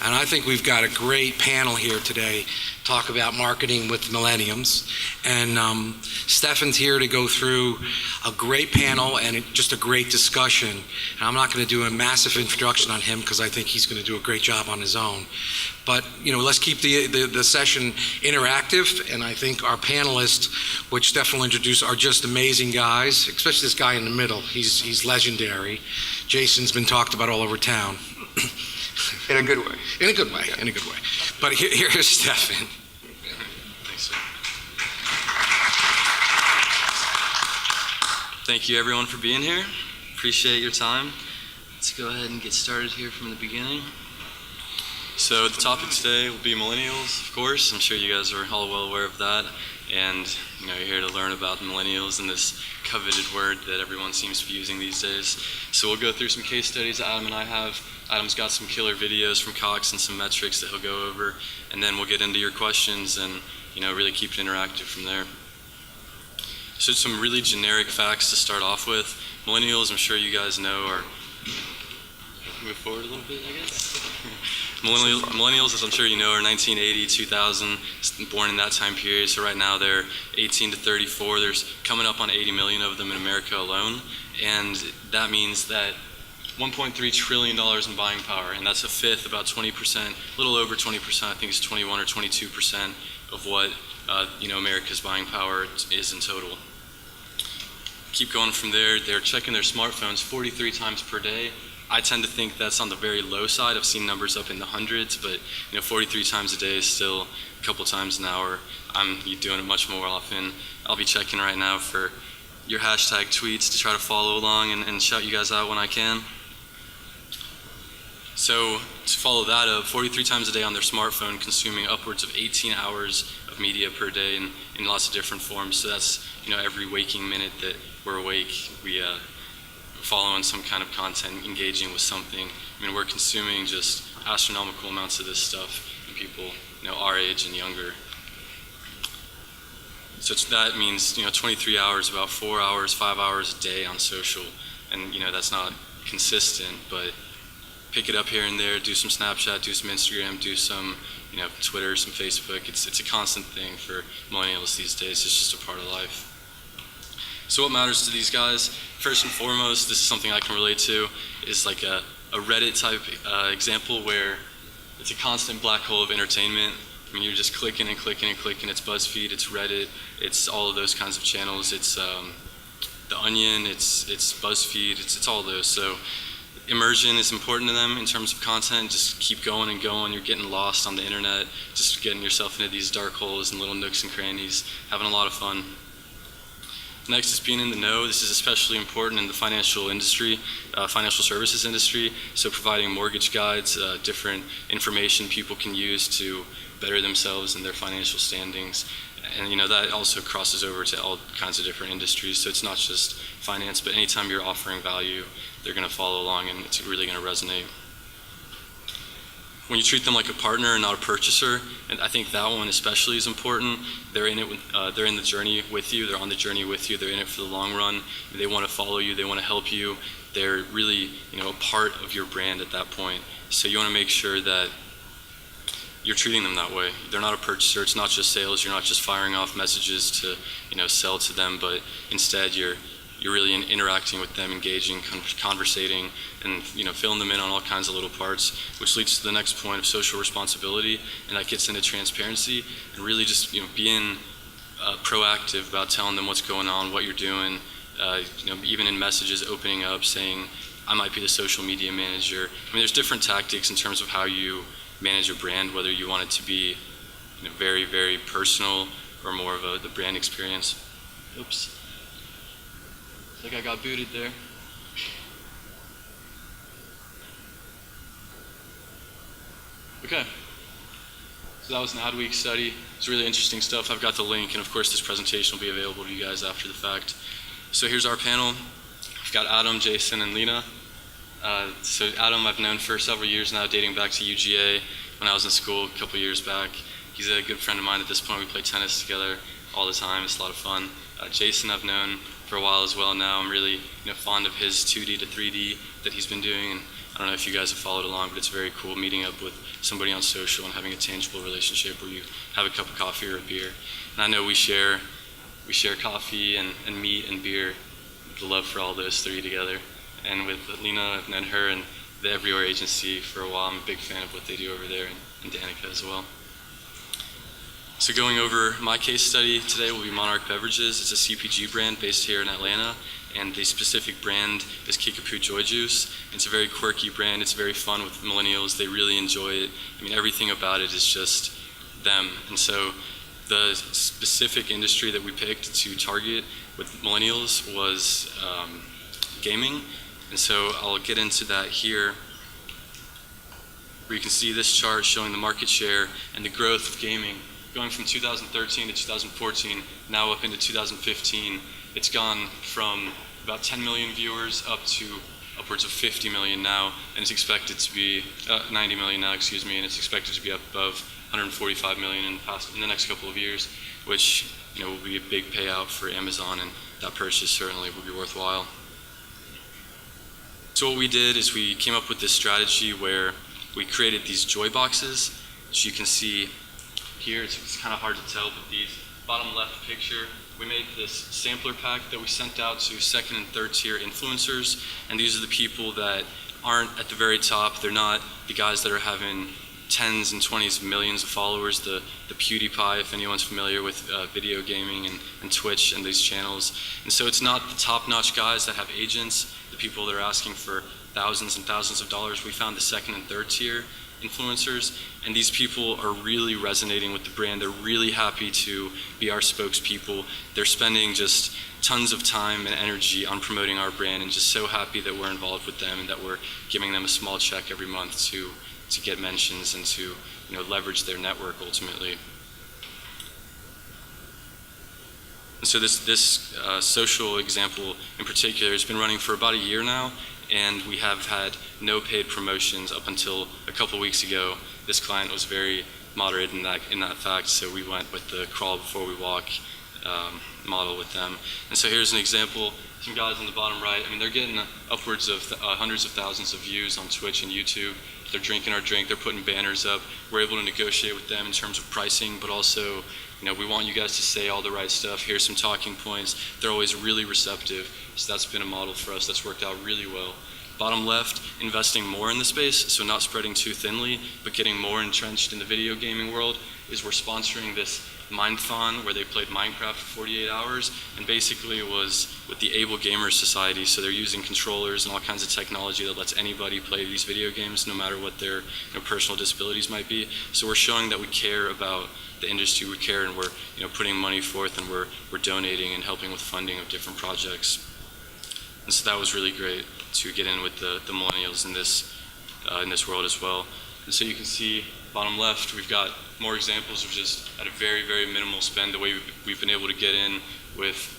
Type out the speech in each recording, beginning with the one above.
And I think we've got a great panel here today, talk about marketing with millennials. And Steffan's here to go through a great panel and just a great discussion. And I'm not going to do a massive introduction on him because I think he's going to do a great job on his own. But let's keep the session interactive, and I think our panelists, which Steffan will introduce, are just amazing guys, especially this guy in the middle. He's legendary. Jason's been talked about all over town. In a good way. In a good way, in a good way. But here's Steffan. Thanks, sir. Thank you, everyone, for being here. Appreciate your time. Let's go ahead and get started here from the beginning. So the topic today will be millennials, of course. I'm sure you guys are all well aware of that. And you're here to learn about millennials and this coveted word that everyone seems to be using these days. So we'll go through some case studies that Adam and I have. Adam's got some killer videos from Cox and some metrics that he'll go over. And then we'll get into your questions and really keep it interactive from there. So some really generic facts to start off with. Millennials, I'm sure you guys know, are... Move forward a little bit, I guess. Millennials, as I'm sure you know, are 1980, 2000, born in that time period. So right now they're 18 to 34. There's coming up on 80 million of them in America alone. And that means that $1.3 trillion in buying power, and that's a fifth, about 20%, a little over 20%, I think it's 21 or 22% of what America's buying power is in total. Keep going from there. They're checking their smartphones 43 times per day. I tend to think that's on the very low side. I've seen numbers up in the hundreds, but 43 times a day is still a couple times an hour. I'm doing it much more often. I'll be checking right now for your hashtag tweets to try to follow along and shout you guys out when I can. So to follow that up, 43 times a day on their smartphone, consuming upwards of 18 hours of media per day in lots of different forms. So that's every waking minute that we're awake, we following some kind of content, engaging with something. We're consuming just astronomical amounts of this stuff in people our age and younger. So that means 23 hours, about 4 hours, 5 hours a day on social, and that's not consistent, but pick it up here and there, do some Snapchat, do some Instagram, do some Twitter, some Facebook. It's a constant thing for millennials these days. It's just a part of life. So what matters to these guys? First and foremost, this is something I can relate to, is like a Reddit type example where it's a constant black hole of entertainment. You're just clicking and clicking and clicking. It's BuzzFeed, it's Reddit, it's all of those kinds of channels. It's The Onion, it's BuzzFeed, it's all those. So immersion is important to them in terms of content. Just keep going and going. You're getting lost on the internet, just getting yourself into these dark holes and little nooks and crannies, having a lot of fun. Next is being in the know. This is especially important in the financial industry, financial services industry. So providing mortgage guides, different information people can use to better themselves and their financial standings. And that also crosses over to all kinds of different industries. So it's not just finance, but anytime you're offering value, they're going to follow along and it's really going to resonate. When you treat them like a partner and not a purchaser, and I think that one especially is important. They're in it. They're in the journey with you. They're on the journey with you. They're in it for the long run. They want to follow you. They want to help you. They're really, a part of your brand at that point. So you want to make sure that you're treating them that way. They're not a purchaser. It's not just sales. You're not just firing off messages to, sell to them, but instead you're really interacting with them, engaging, conversating, and filling them in on all kinds of little parts, which leads to the next point of social responsibility, and that gets into transparency and really just being proactive about telling them what's going on, what you're doing, even in messages, opening up, saying, I might be the social media manager. There's different tactics in terms of how you manage your brand, whether you want it to be very, very personal or more of the brand experience. Oops. I think I got booted there. Okay. So that was an Adweek study. It's really interesting stuff. I've got the link, and of course this presentation will be available to you guys after the fact. So here's our panel. We've got Adam, Jason, and Lena. So Adam I've known for several years now, dating back to UGA when I was in school a couple years back. He's a good friend of mine at this point. We play tennis together all the time. It's a lot of fun. Jason I've known for a while as well now. I'm really fond of his 2D to 3D that he's been doing, and I don't know if you guys have followed along, but it's very cool meeting up with somebody on social and having a tangible relationship where you have a cup of coffee or a beer. And I know we share coffee and meat and beer, the love for all those three together. And with Lena, I've known her and the Everywhere Agency for a while. I'm a big fan of what they do over there, and Danica as well. So going over my case study today will be Monarch Beverages. It's a CPG brand based here in Atlanta, and the specific brand is Kickapoo Joy Juice. It's a very quirky brand. It's very fun with millennials. They really enjoy it. I mean, everything about it is just them. And so the specific industry that we picked to target with millennials was gaming. And so I'll get into that here, where you can see this chart showing the market share and the growth of gaming. Going from 2013 to 2014, now up into 2015, it's gone from about 10 million viewers up to upwards of 50 million now, and it's expected to be 90 million now, excuse me, and it's expected to be up above 145 million in the next couple of years, which will be a big payout for Amazon, and that purchase certainly will be worthwhile. So what we did is we came up with this strategy where we created these joy boxes, which you can see here. It's kind of hard to tell, but these bottom left picture, we made this sampler pack that we sent out to second and third tier influencers, and these are the people that aren't at the very top. They're not the guys that are having tens and 20s of millions of followers, the PewDiePie, if anyone's familiar with video gaming and Twitch and these channels. And so it's not the top-notch guys that have agents, the people that are asking for thousands and thousands of dollars. We found the second and third tier influencers, and these people are really resonating with the brand. They're really happy to be our spokespeople. They're spending just tons of time and energy on promoting our brand, and just so happy that we're involved with them and that we're giving them a small check every month to get mentions and to leverage their network ultimately. And so this social example in particular has been running for about a year now, and we have had no paid promotions up until a couple weeks ago. This client was very moderate in that fact, so we went with the crawl before we walk model with them. And so here's an example. Some guys on the bottom right, I mean, they're getting upwards of hundreds of thousands of views on Twitch and YouTube. They're drinking our drink, they're putting banners up. We're able to negotiate with them in terms of pricing, but also, we want you guys to say all the right stuff. Here's some talking points. They're always really receptive, so that's been a model for us that's worked out really well. Bottom left, investing more in the space, so not spreading too thinly, but getting more entrenched in the video gaming world, is we're sponsoring this Mindthon where they played Minecraft for 48 hours, and basically it was with the Able Gamers Society, so they're using controllers and all kinds of technology that lets anybody play these video games no matter what their personal disabilities might be. So we're showing that we care about the industry, we care, and we're putting money forth, and we're donating and helping with funding of different projects. And so that was really great to get in with the millennials in this world as well. And so you can see bottom left, we've got more examples of just at a very, very minimal spend, the way we've been able to get in with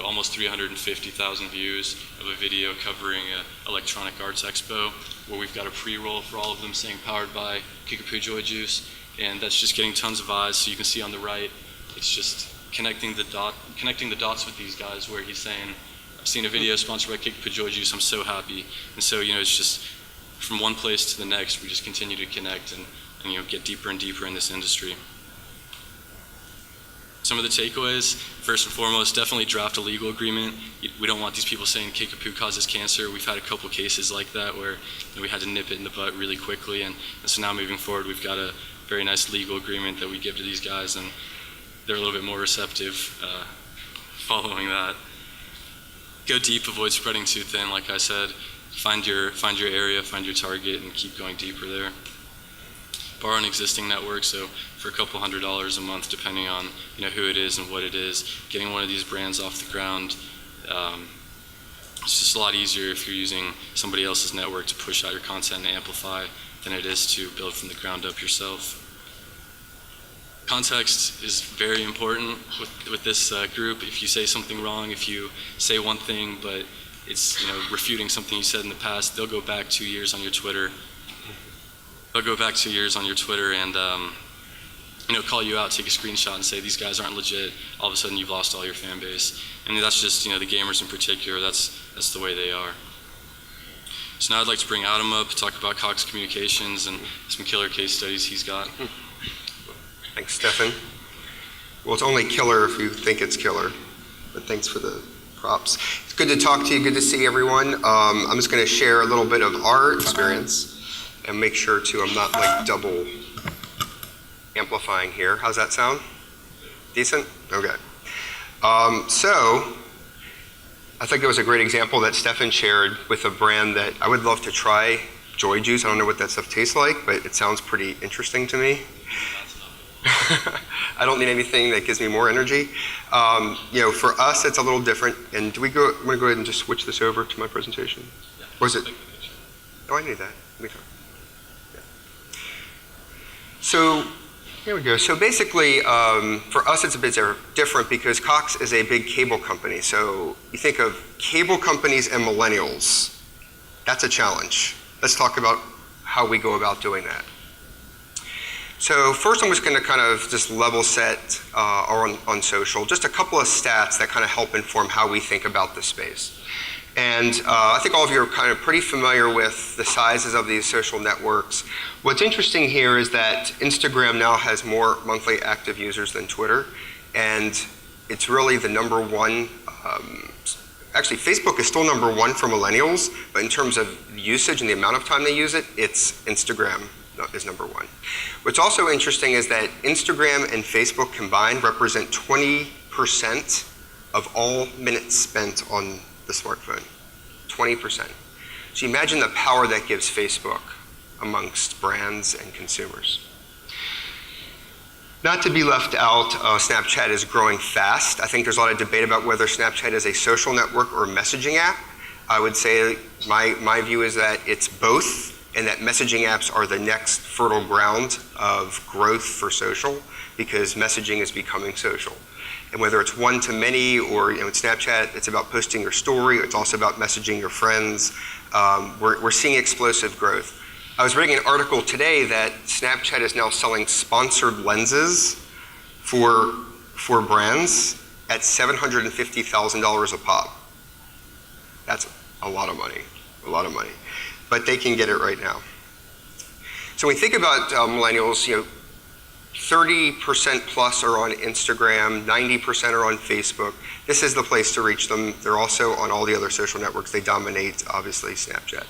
almost 350,000 views of a video covering an Electronic Arts Expo, where we've got a pre-roll for all of them saying powered by Kickapoo Joy Juice, and that's just getting tons of eyes. So you can see on the right, it's just connecting the dots with these guys, where he's saying, I've seen a video sponsored by Kickapoo Joy Juice, I'm so happy. And so it's just from one place to the next, we just continue to connect and get deeper and deeper in this industry. Some of the takeaways, first and foremost, definitely draft a legal agreement. We don't want these people saying Kickapoo causes cancer. We've had a couple cases like that where we had to nip it in the butt really quickly, and so now moving forward, we've got a very nice legal agreement that we give to these guys, and they're a little bit more receptive following that. Go deep, avoid spreading too thin, like I said. Find your area, find your target, and keep going deeper there. Borrow an existing network, so for a couple $100s a month, depending on who it is and what it is, getting one of these brands off the ground, it's just a lot easier if you're using somebody else's network to push out your content and amplify than it is to build from the ground up yourself. Context is very important with this group. If you say something wrong, if you say one thing but it's refuting something you said in the past, they'll go back 2 years on your Twitter. They'll go back 2 years on your Twitter and call you out, take a screenshot, and say these guys aren't legit. All of a sudden, you've lost all your fan base. And that's just the gamers in particular. That's the way they are. So now I'd like to bring Adam up, talk about Cox Communications and some killer case studies he's got. Thanks, Steffan. Well, it's only killer if you think it's killer, but thanks for the props. It's good to talk to you, good to see everyone. I'm just gonna share a little bit of our experience and make sure I'm not like double amplifying here. How's that sound? Decent? Okay. So, I think it was a great example that Steffan shared with a brand that I would love to try, Joy Juice. I don't know what that stuff tastes like, but it sounds pretty interesting to me. I don't need anything that gives me more energy. For us, it's a little different. And I'm going to go ahead and just switch this over to my presentation. Yeah, or is it? Oh, I need that. Yeah. So, here we go. So basically, for us, it's a bit different because Cox is a big cable company. So you think of cable companies and millennials. That's a challenge. Let's talk about how we go about doing that. So first, I'm just going to kind of just level set on social, just a couple of stats that kind of help inform how we think about this space. And I think all of you are kind of pretty familiar with the sizes of these social networks. What's interesting here is that Instagram now has more monthly active users than Twitter, and it's really the number one. Actually, Facebook is still number one for millennials, but in terms of usage and the amount of time they use it, it's Instagram is number one. What's also interesting is that Instagram and Facebook combined represent 20% of all minutes spent on the smartphone, 20%. So imagine the power that gives Facebook amongst brands and consumers. Not to be left out, Snapchat is growing fast. I think there's a lot of debate about whether Snapchat is a social network or a messaging app. I would say my view is that it's both, and that messaging apps are the next fertile ground of growth for social because messaging is becoming social. And whether it's one-to-many or in Snapchat, it's about posting your story. It's also about messaging your friends. We're seeing explosive growth. I was reading an article today that Snapchat is now selling sponsored lenses for brands at $750,000 a pop. That's a lot of money, But they can get it right now. So when we think about millennials, 30% plus are on Instagram, 90% are on Facebook. This is the place to reach them. They're also on all the other social networks. They dominate, obviously, Snapchat.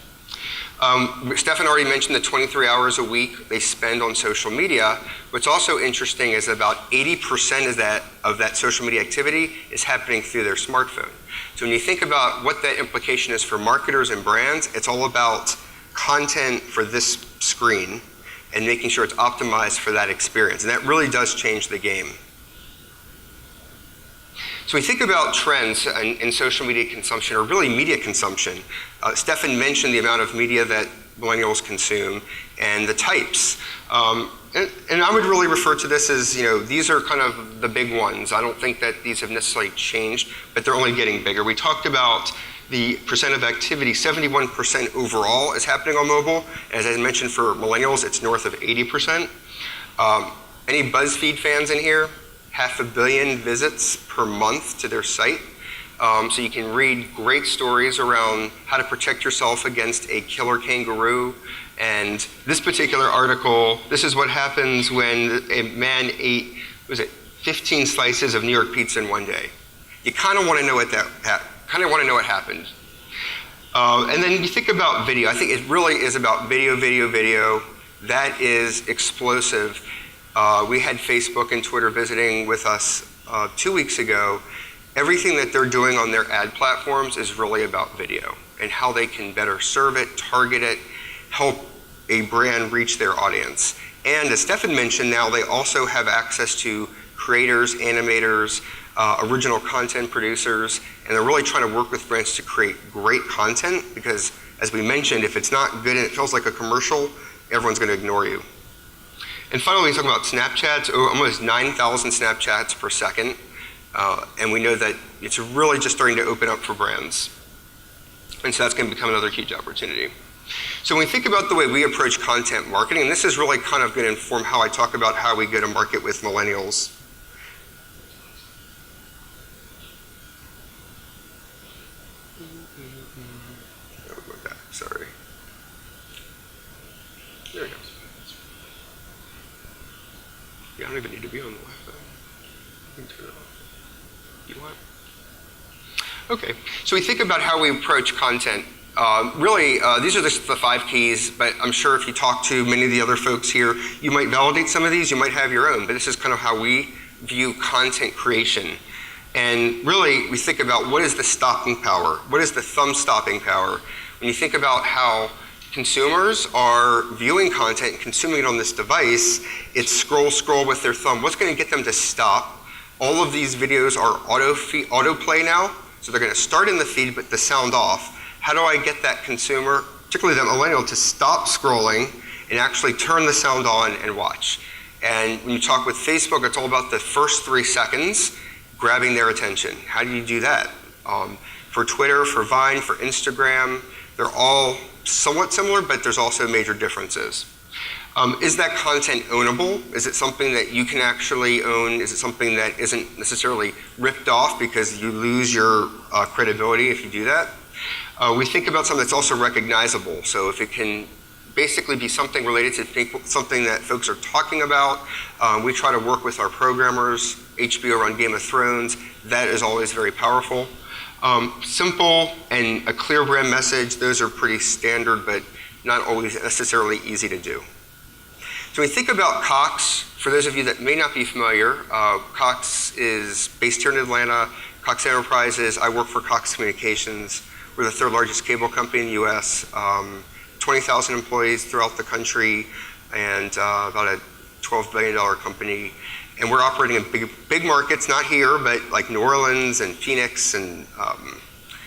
Steffan already mentioned the 23 hours a week they spend on social media. What's also interesting is about 80% of that social media activity is happening through their smartphone. So when you think about what that implication is for marketers and brands, it's all about content for this screen and making sure it's optimized for that experience. And that really does change the game. So we think about trends in social media consumption, or really media consumption. Steffan mentioned the amount of media that millennials consume and the types. And I would really refer to this as, these are kind of the big ones. I don't think that these have necessarily changed, but they're only getting bigger. We talked about the percent of activity, 71% overall is happening on mobile. As I mentioned, for millennials, it's north of 80%. Any BuzzFeed fans in here? 500 million visits per month to their site. So you can read great stories around how to protect yourself against a killer kangaroo. And this particular article, this is what happens when a man ate, 15 slices of New York pizza in one day. You kind of want to know what happened. And then you think about video. I think it really is about video. That is explosive. We had Facebook and Twitter visiting with us 2 weeks ago. Everything that they're doing on their ad platforms is really about video and how they can better serve it, target it, help a brand reach their audience. And as Steffan mentioned, now they also have access to creators, animators, original content producers, and they're really trying to work with brands to create great content because, as we mentioned, if it's not good and it feels like a commercial, everyone's going to ignore you. And finally, we talk about Snapchats, almost 9,000 Snapchats per second. And we know that it's really just starting to open up for brands. And so that's going to become another huge opportunity. So when we think about the way we approach content marketing, and this is really kind of going to inform how I talk about how we go to market with millennials. No, we went back, sorry. There we go. Yeah, I don't even need to be on the Wi-Fi. You can turn it off. You want? Okay, so we think about how we approach content. Really, these are just the 5 keys, but I'm sure if you talk to many of the other folks here, you might validate some of these, you might have your own, but this is kind of how we view content creation. And really, we think about what is the stopping power? What is the thumb stopping power? When you think about how consumers are viewing content and consuming it on this device, it's scroll with their thumb. What's going to get them to stop? All of these videos are autoplay now, so they're going to start in the feed but the sound off. How do I get that consumer, particularly that millennial, to stop scrolling and actually turn the sound on and watch? And when you talk with Facebook, it's all about the first 3 seconds, grabbing their attention. How do you do that? For Twitter, for Vine, for Instagram, they're all somewhat similar, but there's also major differences. Is that content ownable? Is it something that you can actually own? Is it something that isn't necessarily ripped off because you lose your credibility if you do that? We think about something that's also recognizable. So if it can basically be something related to something that folks are talking about, we try to work with our programmers. HBO run Game of Thrones. That is always very powerful. Simple and a clear brand message, those are pretty standard, but not always necessarily easy to do. So when we think about Cox, for those of you that may not be familiar, Cox is based here in Atlanta, Cox Enterprises. I work for Cox Communications. We're the 3rd largest cable company in the US, 20,000 employees throughout the country, and about a $12 billion company. And we're operating in big markets, not here, but like New Orleans and Phoenix and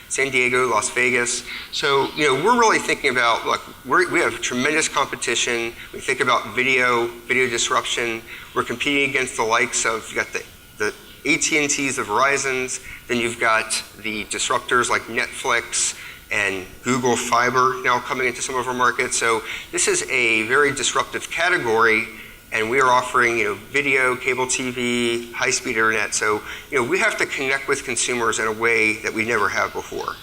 San Diego, Las Vegas. So, we're really thinking about, look, we have tremendous competition. We think about video disruption. We're competing against the likes of, you got the AT&Ts, the Verizons, then you've got the disruptors like Netflix and Google Fiber now coming into some of our markets. So this is a very disruptive category, and we are offering, video, cable TV, high-speed internet. So, we have to connect with consumers in a way that we never have before.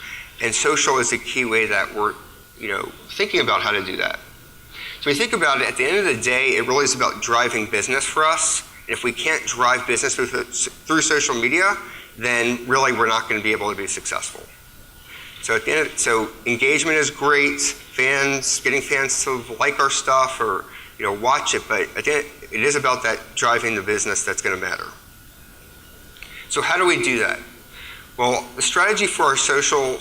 And social is a key way that we're, thinking about how to do that. So we think about it, at the end of the day, it really is about driving business for us. And if we can't drive business through social media, then really we're not going to be able to be successful. So at the end so engagement is great, getting fans to like our stuff or watch it, but at the end, it is about that driving the business that's going to matter. So how do we do that? Well, the strategy for our social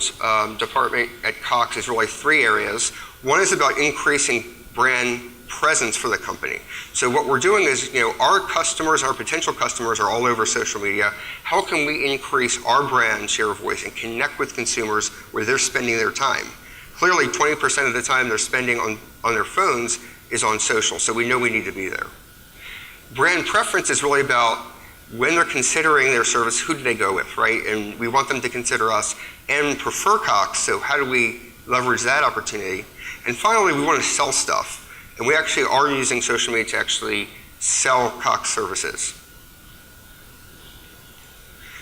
department at Cox is really 3 areas. One is about increasing brand presence for the company. So what we're doing is, our customers, our potential customers are all over social media. How can we increase our brand share of voice and connect with consumers where they're spending their time? Clearly, 20% of the time they're spending on their phones is on social, so we know we need to be there. Brand preference is really about when they're considering their service, who do they go with, right? And we want them to consider us and prefer Cox, so how do we leverage that opportunity? And finally, we want to sell stuff. And we actually are using social media to actually sell Cox services.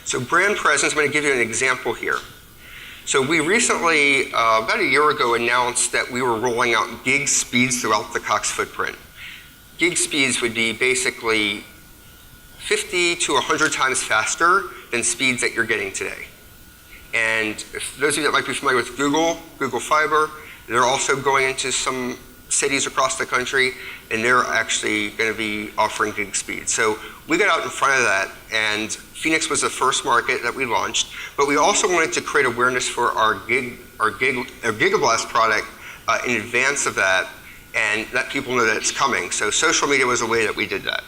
So brand presence, I'm going to give you an example here. So we recently, about a year ago, announced that we were rolling out gig speeds throughout the Cox footprint. Gig speeds would be basically 50 to 100 times faster than speeds that you're getting today. And if those of you that might be familiar with Google Fiber, they're also going into some cities across the country, and they're actually going to be offering gig speed. So we got out in front of that, and Phoenix was the first market that we launched, but we also wanted to create awareness for our Gigablast product in advance of that, and let people know that it's coming. So social media was a way that we did that.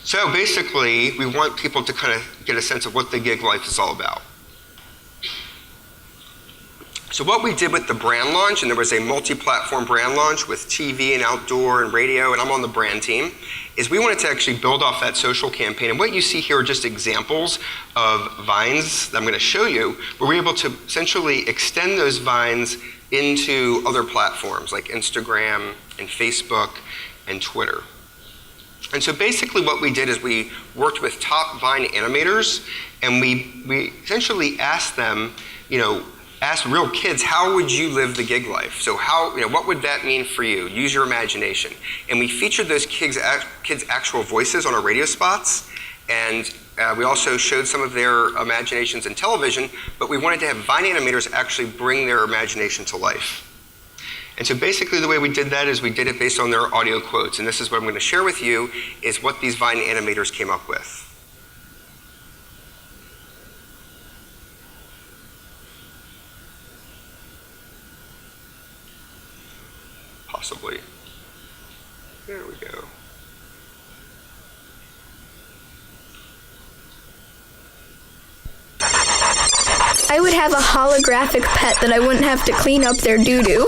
So basically, we want people to kind of get a sense of what the gig life is all about. So what we did with the brand launch, and there was a multi-platform brand launch with TV and outdoor and radio, and I'm on the brand team, is we wanted to actually build off that social campaign. And what you see here are just examples of vines that I'm going to show you, where we're able to essentially extend those vines into other platforms like Instagram and Facebook and Twitter. And so basically what we did is we worked with top Vine animators, and we essentially asked them, asked real kids, how would you live the gig life? So what would that mean for you? Use your imagination. And we featured those kids' actual voices on our radio spots, and we also showed some of their imaginations in television, but we wanted to have Vine animators actually bring their imagination to life. And so basically the way we did that is we did it based on their audio quotes, and this is what I'm going to share with you, is what these Vine animators came up with. Possibly. There we go. I would have a holographic pet that I wouldn't have to clean up their doo-doo.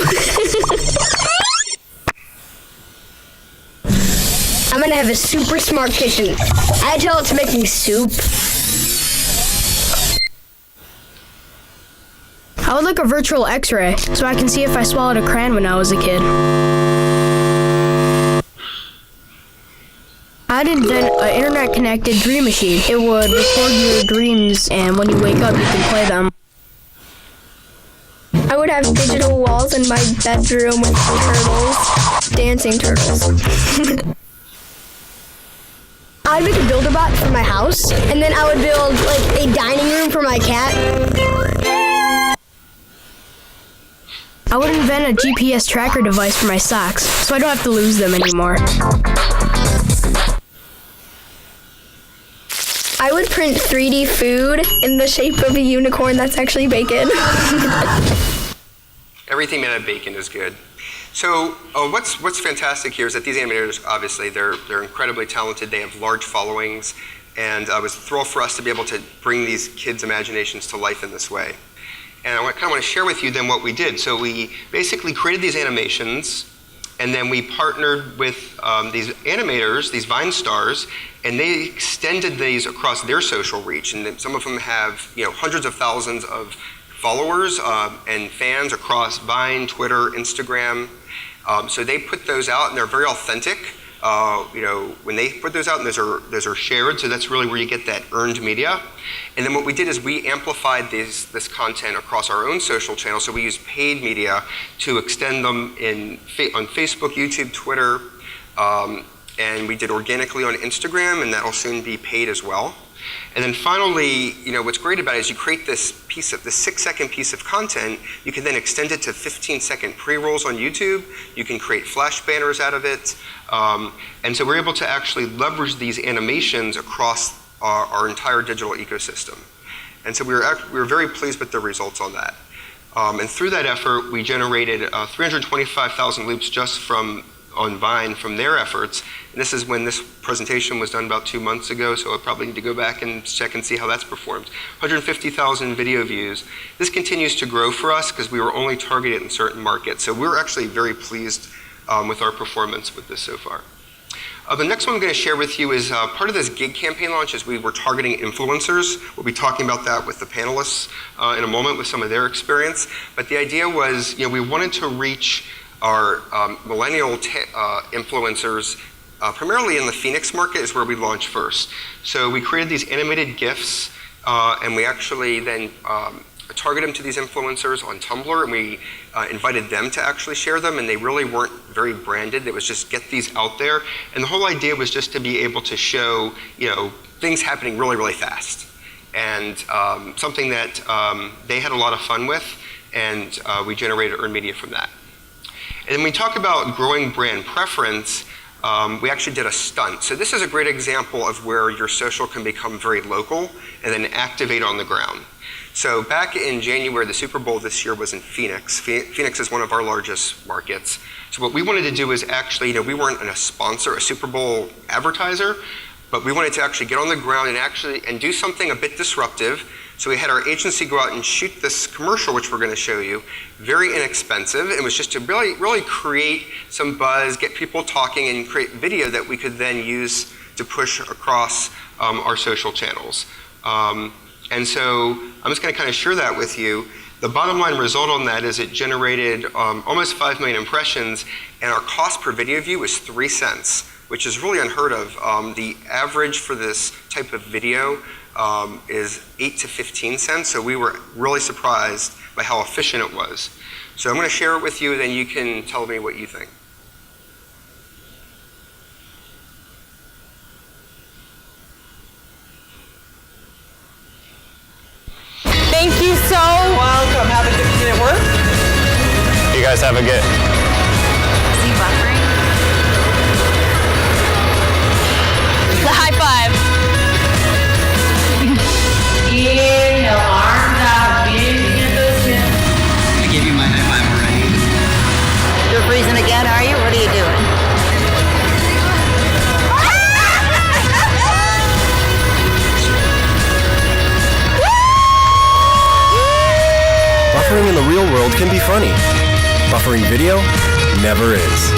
I'm gonna have a super smart kitchen. I tell it to make me soup. I would like a virtual x-ray so I can see if I swallowed a crayon when I was a kid. I'd invent an internet-connected dream machine. It would record your dreams, and when you wake up, you can play them. I would have digital walls in my bedroom with turtles, dancing turtles. I'd make a Build-A-Bot for my house, and then I would build like a dining room for my cat. I would invent a GPS tracker device for my socks, so I don't have to lose them anymore. I would print 3D food in the shape of a unicorn that's actually bacon. Everything made out of bacon is good. So what's fantastic here is that these animators, obviously, they're incredibly talented. They have large followings, and it was a thrill for us to be able to bring these kids' imaginations to life in this way. And I kind of want to share with you then what we did. So we basically created these animations, and then we partnered with these animators, these Vine stars, and they extended these across their social reach. And some of them have hundreds of thousands of followers and fans across Vine, Twitter, Instagram. So they put those out, and they're very authentic. When they put those out, and those are shared, so that's really where you get that earned media. And then what we did is we amplified this content across our own social channels. So we used paid media to extend them on Facebook, YouTube, Twitter, and we did organically on Instagram, and that'll soon be paid as well. And then finally, what's great about it is you create this 6-second piece of content. You can then extend it to 15-second pre-rolls on YouTube. You can create flash banners out of it. And so we're able to actually leverage these animations across our entire digital ecosystem. And so we were very pleased with the results on that. And through that effort, we generated 325,000 loops just on Vine from their efforts. And this is when this presentation was done about 2 months ago, so I probably need to go back and check and see how that's performed. 150,000 video views. This continues to grow for us because we were only targeted in certain markets. So we're actually very pleased with our performance with this so far. The next one I'm going to share with you is part of this gig campaign launch is we were targeting influencers. We'll be talking about that with the panelists in a moment with some of their experience. But the idea was, we wanted to reach our millennial influencers primarily in the Phoenix market is where we launched first. So we created these animated GIFs, and we actually then targeted them to these influencers on Tumblr, and we invited them to actually share them, and they really weren't very branded. It was just get these out there. And the whole idea was just to be able to show, things happening really, really fast. And something that they had a lot of fun with, and we generated earned media from that. And then when we talk about growing brand preference, we actually did a stunt. So this is a great example of where your social can become very local and then activate on the ground. So back in January, the Super Bowl this year was in Phoenix. Phoenix is one of our largest markets. So what we wanted to do is actually, we weren't a sponsor, a Super Bowl advertiser, but we wanted to actually get on the ground and do something a bit disruptive. So we had our agency go out and shoot this commercial, which we're going to show you. Very inexpensive. It was just to really, really create some buzz, get people talking, and create video that we could then use to push across our social channels. And so I'm just going to kind of share that with you. The bottom line result on that is it generated almost 5 million impressions, and our cost per video view was 3 cents, which is really unheard of. The average for this type of video is 8 to 15 cents, so we were really surprised by how efficient it was. So I'm going to share it with you, then you can tell me what you think. Thank you so welcome. Have a good day at work. You guys have a good. Is he buffering? The high five. Yeah, no arms out. I gave you my high five already. You're freezing again, are you? What are you doing? Buffering in the real world can be funny. Buffering video never is.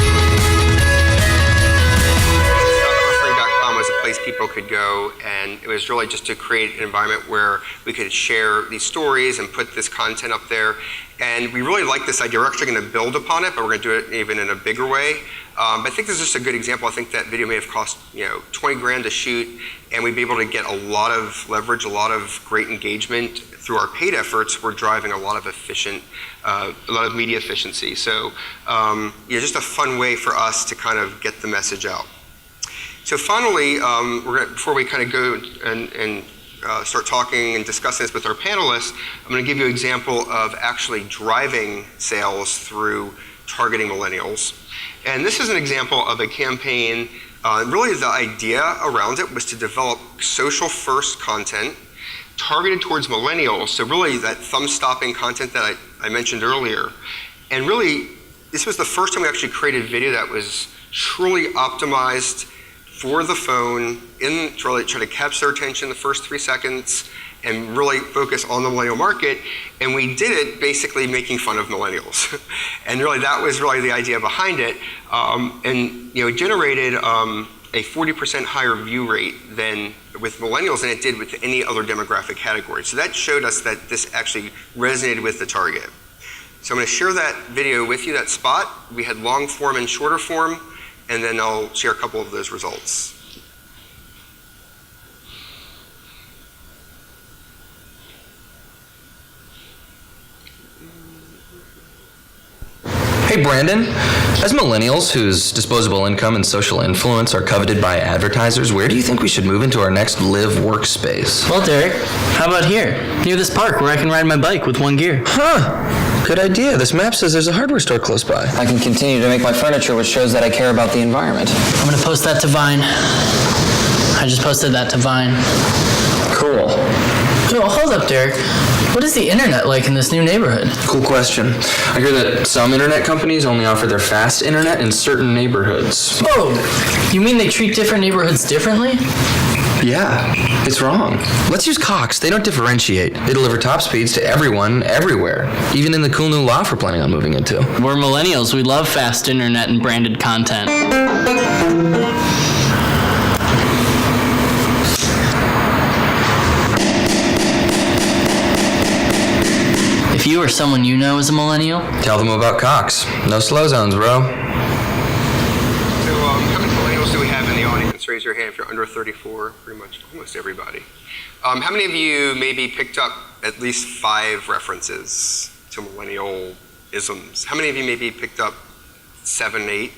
Buffering.com was a place people could go, and it was really just to create an environment where we could share these stories and put this content up there. And we really like this idea. We're actually going to build upon it, but we're going to do it even in a bigger way. But I think this is just a good example. I think that video may have cost 20 grand to shoot, and we'd be able to get a lot of leverage, a lot of great engagement through our paid efforts. We're driving a lot of media efficiency. So just a fun way for us to kind of get the message out. So finally, before we kind of go and start talking and discussing this with our panelists, I'm going to give you an example of actually driving sales through targeting millennials. And this is an example of a campaign. Really, the idea around it was to develop social-first content targeted towards millennials. So really, that thumb-stopping content that I mentioned earlier. And really, this was the first time we actually created video that was truly optimized for the phone, to really try to catch their attention the first 3 seconds and really focus on the millennial market. And we did it basically making fun of millennials. And really, that was really the idea behind it. It generated a 40% higher view rate than with millennials than it did with any other demographic category. So that showed us that this actually resonated with the target. So I'm going to share that video with you, that spot. We had long form and shorter form, and then I'll share a couple of those results. Hey Brandon, as millennials whose disposable income and social influence are coveted by advertisers, where do you think we should move into our next live workspace? Well, Derek, how about here, near this park where I can ride my bike with one gear? Huh, good idea. This map says there's a hardware store close by. I can continue to make my furniture, which shows that I care about the environment. I'm gonna post that to Vine. I just posted that to Vine. Cool. Oh, hold up, Derek. What is the internet like in this new neighborhood? Cool question. I hear that some internet companies only offer their fast internet in certain neighborhoods. Oh, you mean they treat different neighborhoods differently? Yeah, it's wrong. Let's use Cox. They don't differentiate. They deliver top speeds to everyone, everywhere, even in the cool new loft we're planning on moving into. We're millennials. We love fast internet and branded content. If you or someone you know is a millennial, tell them about Cox. No slow zones, bro. So how many millennials do we have in the audience? Raise your hand if you're under 34, pretty much almost everybody. How many of you maybe picked up at least 5 references to millennial isms? How many of you maybe picked up 7, 8,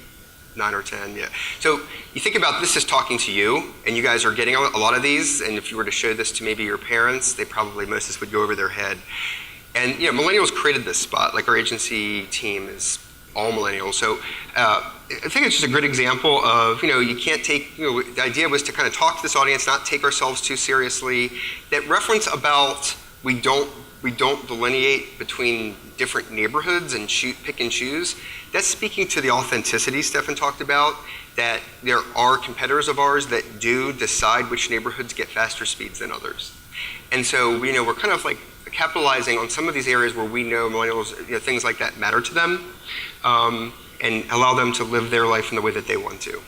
9, or 10? Yeah. So you think about this as talking to you, and you guys are getting a lot of these, and if you were to show this to maybe your parents, most of this would go over their head. And millennials created this spot. Like our agency team is all millennials. So I think it's just a good example of you can't take the idea was to kind of talk to this audience, not take ourselves too seriously. That reference about we don't delineate between different neighborhoods and pick and choose. That's speaking to the authenticity Steffan talked about. That there are competitors of ours that do decide which neighborhoods get faster speeds than others. And so we're kind of like capitalizing on some of these areas where we know millennials, things like that matter to them, and allow them to live their life in the way that they want to.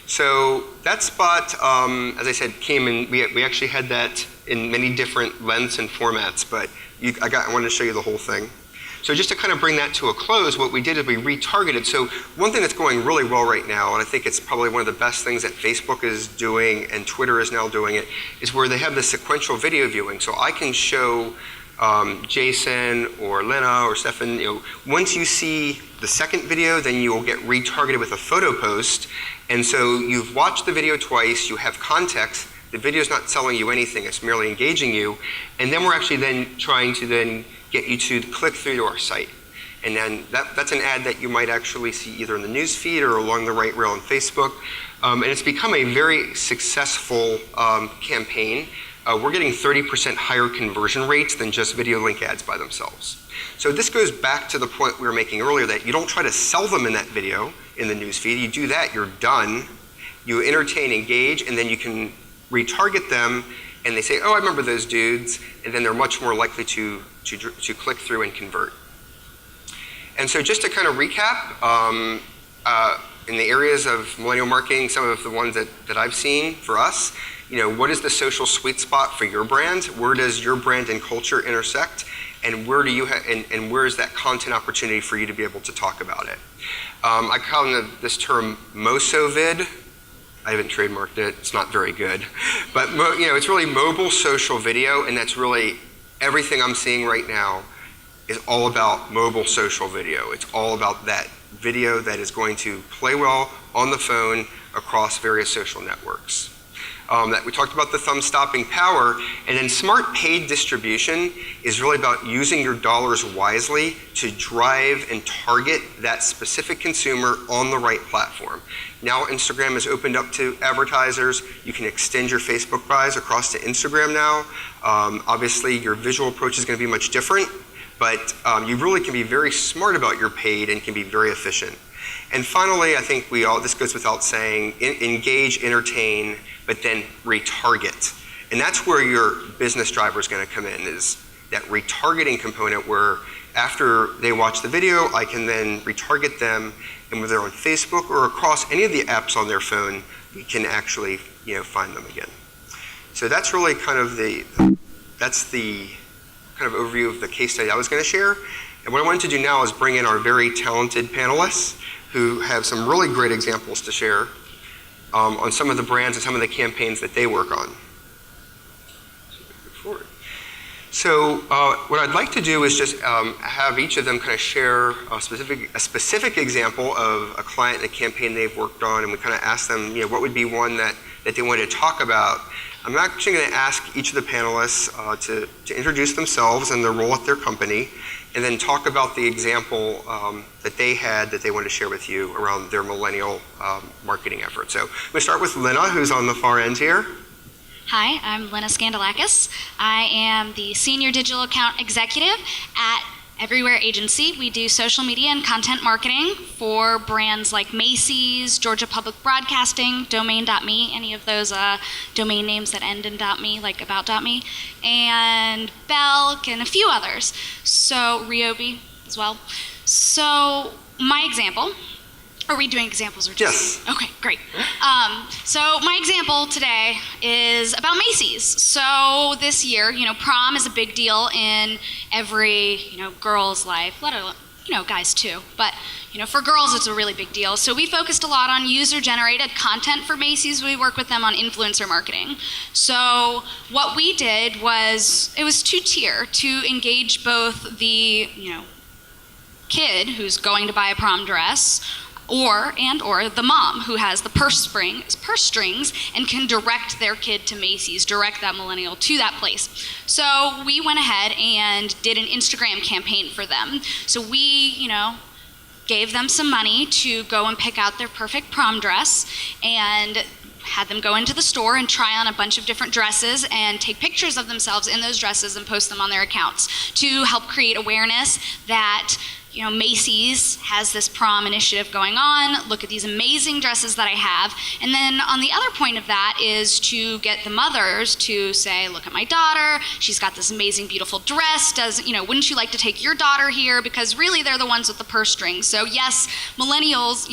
So that spot, as I said, came in. We actually had that in many different lengths and formats, but I wanted to show you the whole thing. So just to kind of bring that to a close, what we did is we retargeted. So one thing that's going really well right now, and I think it's probably one of the best things that Facebook is doing and Twitter is now doing it, is where they have the sequential video viewing. So I can show Jason or Lena or Steffan, once you see the second video, then you will get retargeted with a photo post. And so you've watched the video twice, you have context, the video's not selling you anything, it's merely engaging you. And then we're actually then trying to then get you to click through to our site. And then that's an ad that you might actually see either in the news feed or along the right rail on Facebook. And it's become a very successful campaign. We're getting 30% higher conversion rates than just video link ads by themselves. So this goes back to the point we were making earlier that you don't try to sell them in that video in the newsfeed. You do that, you're done. You entertain, engage, and then you can retarget them, and they say, oh, I remember those dudes, and then they're much more likely to click through and convert. And so just to kind of recap, in the areas of millennial marketing, some of the ones that I've seen for us, what is the social sweet spot for your brand? Where does your brand and culture intersect? And where do you and where is that content opportunity for you to be able to talk about it? I call this term MoSoVid. I haven't trademarked it. It's not very good, but it's really mobile social video, and that's really everything I'm seeing right now is all about mobile social video. It's all about that video that is going to play well on the phone across various social networks. That we talked about the thumb-stopping power, and then smart paid distribution is really about using your dollars wisely to drive and target that specific consumer on the right platform. Now Instagram is opened up to advertisers. You can extend your Facebook buys across to Instagram now. Obviously, your visual approach is going to be much different, but you really can be very smart about your paid and can be very efficient. And finally, I think this goes without saying, engage, entertain, but then retarget. And that's where your business driver is going to come in, is that retargeting component where after they watch the video, I can then retarget them, and whether they're on Facebook or across any of the apps on their phone, we can actually find them again. So that's really kind of the kind of overview of the case study I was going to share. And what I wanted to do now is bring in our very talented panelists who have some really great examples to share on some of the brands and some of the campaigns that they work on. So what I'd like to do is just have each of them kind of share a specific example of a client and a campaign they've worked on, and we kind of ask them, what would be one that they wanted to talk about. I'm actually going to ask each of the panelists to introduce themselves and their role at their company, and then talk about the example that they had that they want to share with you around their millennial marketing effort. So I'm going to start with Lena, who's on the far end here. Hi, I'm Lena Skandalakis. I am the Senior Digital Account Executive at Everywhere Agency. We do social media and content marketing for brands like Macy's, Georgia Public Broadcasting, Domain.me, any of those domain names that end in .me, like about.me, and Belk, and a few others. So, Ryobi as well. So, my example, are we doing examples or just? Yes. Okay, great. So my example today is about Macy's. So this year, prom is a big deal in every, girl's life, let alone, guys too. But, for girls, it's a really big deal. So we focused a lot on user-generated content for Macy's. We work with them on influencer marketing. So what we did was, it was two-tier to engage both the, kid who's going to buy a prom dress, or the mom who has the purse strings and can direct their kid to Macy's, direct that millennial to that place. So we went ahead and did an Instagram campaign for them. So we, gave them some money to go and pick out their perfect prom dress, and had them go into the store and try on a bunch of different dresses and take pictures of themselves in those dresses and post them on their accounts to help create awareness that Macy's has this prom initiative going on. Look at these amazing dresses that I have. And then on the other point of that is to get the mothers to say, look at my daughter. She's got this amazing, beautiful dress. Wouldn't you like to take your daughter here? Because really they're the ones with the purse strings. So yes, millennials,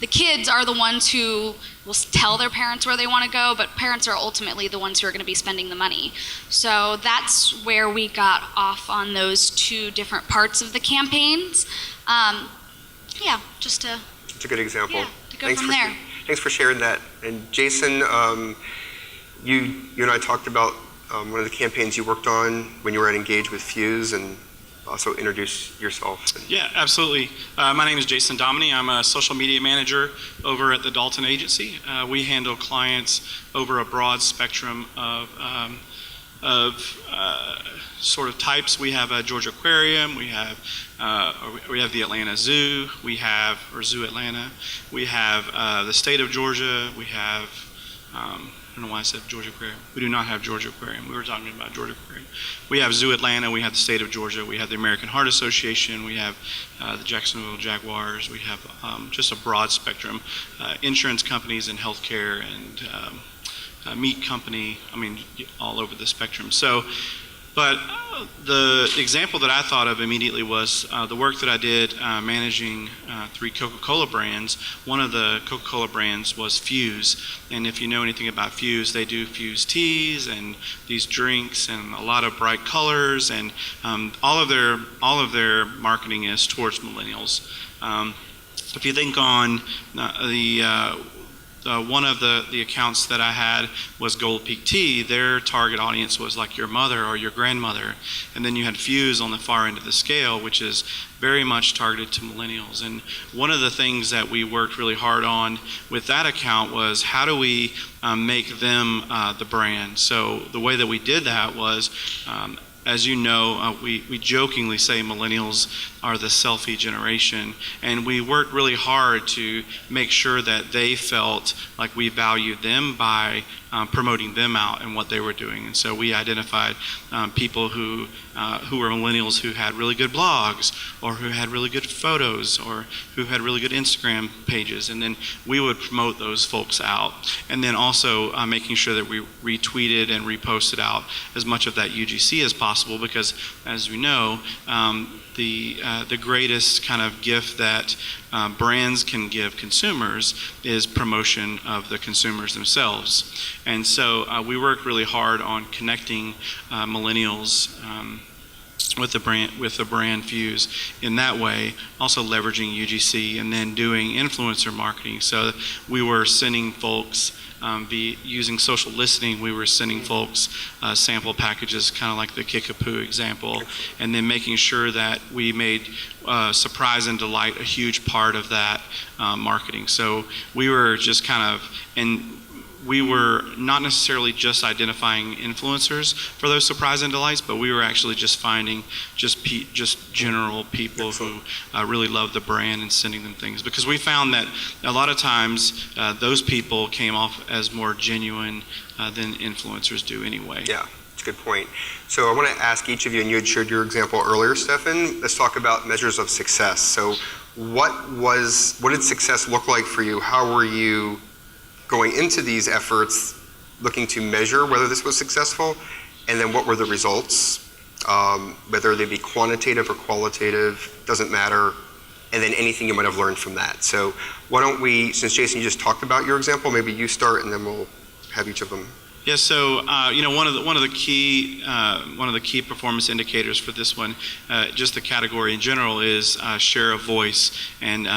the kids are the ones who will tell their parents where they want to go, but parents are ultimately the ones who are going to be spending the money. So that's where we got off on those two different parts of the campaigns. Yeah, just to... It's a good example. Yeah, to go from there. Thanks for sharing that. And Jason, you and I talked about one of the campaigns you worked on when you were at Engage with Fuse, and also introduce yourself. Yeah, absolutely. My name is Jason Dominy. I'm a social media manager over at the Dalton Agency. We handle clients over a broad spectrum of sort of types. We have a Georgia Aquarium. We have the Atlanta Zoo. We have Zoo Atlanta. We have the state of Georgia. We have I don't know why I said Georgia Aquarium. We do not have Georgia Aquarium. We were talking about Georgia Aquarium. We have Zoo Atlanta. We have the state of Georgia. We have the American Heart Association. We have the Jacksonville Jaguars. We have just a broad spectrum. Insurance companies and healthcare and meat company. I mean, all over the spectrum. So, but the example that I thought of immediately was the work that I did managing 3 Coca-Cola brands. One of the Coca-Cola brands was Fuse, and if you know anything about Fuse, they do Fuse teas and these drinks and a lot of bright colors, and all of their marketing is towards millennials. If you think on one of the accounts that I had was Gold Peak Tea. Their target audience was like your mother or your grandmother. And then you had Fuse on the far end of the scale, which is very much targeted to millennials. And one of the things that we worked really hard on with that account was how do we make them the brand. So the way that we did that was, as you know, we jokingly say millennials are the selfie generation, and we worked really hard to make sure that they felt like we valued them by promoting them out and what they were doing. And so we identified people who were millennials who had really good blogs, or who had really good photos, or who had really good Instagram pages, and then we would promote those folks out. And then also making sure that we retweeted and reposted out as much of that UGC as possible, because as we know, the greatest kind of gift that brands can give consumers is promotion of the consumers themselves. And so we worked really hard on connecting millennials with the brand Fuse in that way, also leveraging UGC and then doing influencer marketing. So we were sending folks using social listening, we were sending folks sample packages, kind of like the Kickapoo example, and then making sure that we made surprise and delight a huge part of that marketing. So we were just kind of, and we were not necessarily just identifying influencers for those surprise and delights, but we were actually just finding just general people who really love the brand and sending them things. Because we found that a lot of times those people came off as more genuine than influencers do anyway. Yeah, that's a good point. So I want to ask each of you, and you had shared your example earlier, Steffan, let's talk about measures of success. So what did success look like for you? How were you going into these efforts looking to measure whether this was successful, and then what were the results, whether they be quantitative or qualitative, doesn't matter, and then anything you might have learned from that. So why don't we, since Jason, you just talked about your example, maybe you start and then we'll have each of them. Yeah, so one of the key performance indicators for this one, just the category in general, is share of voice and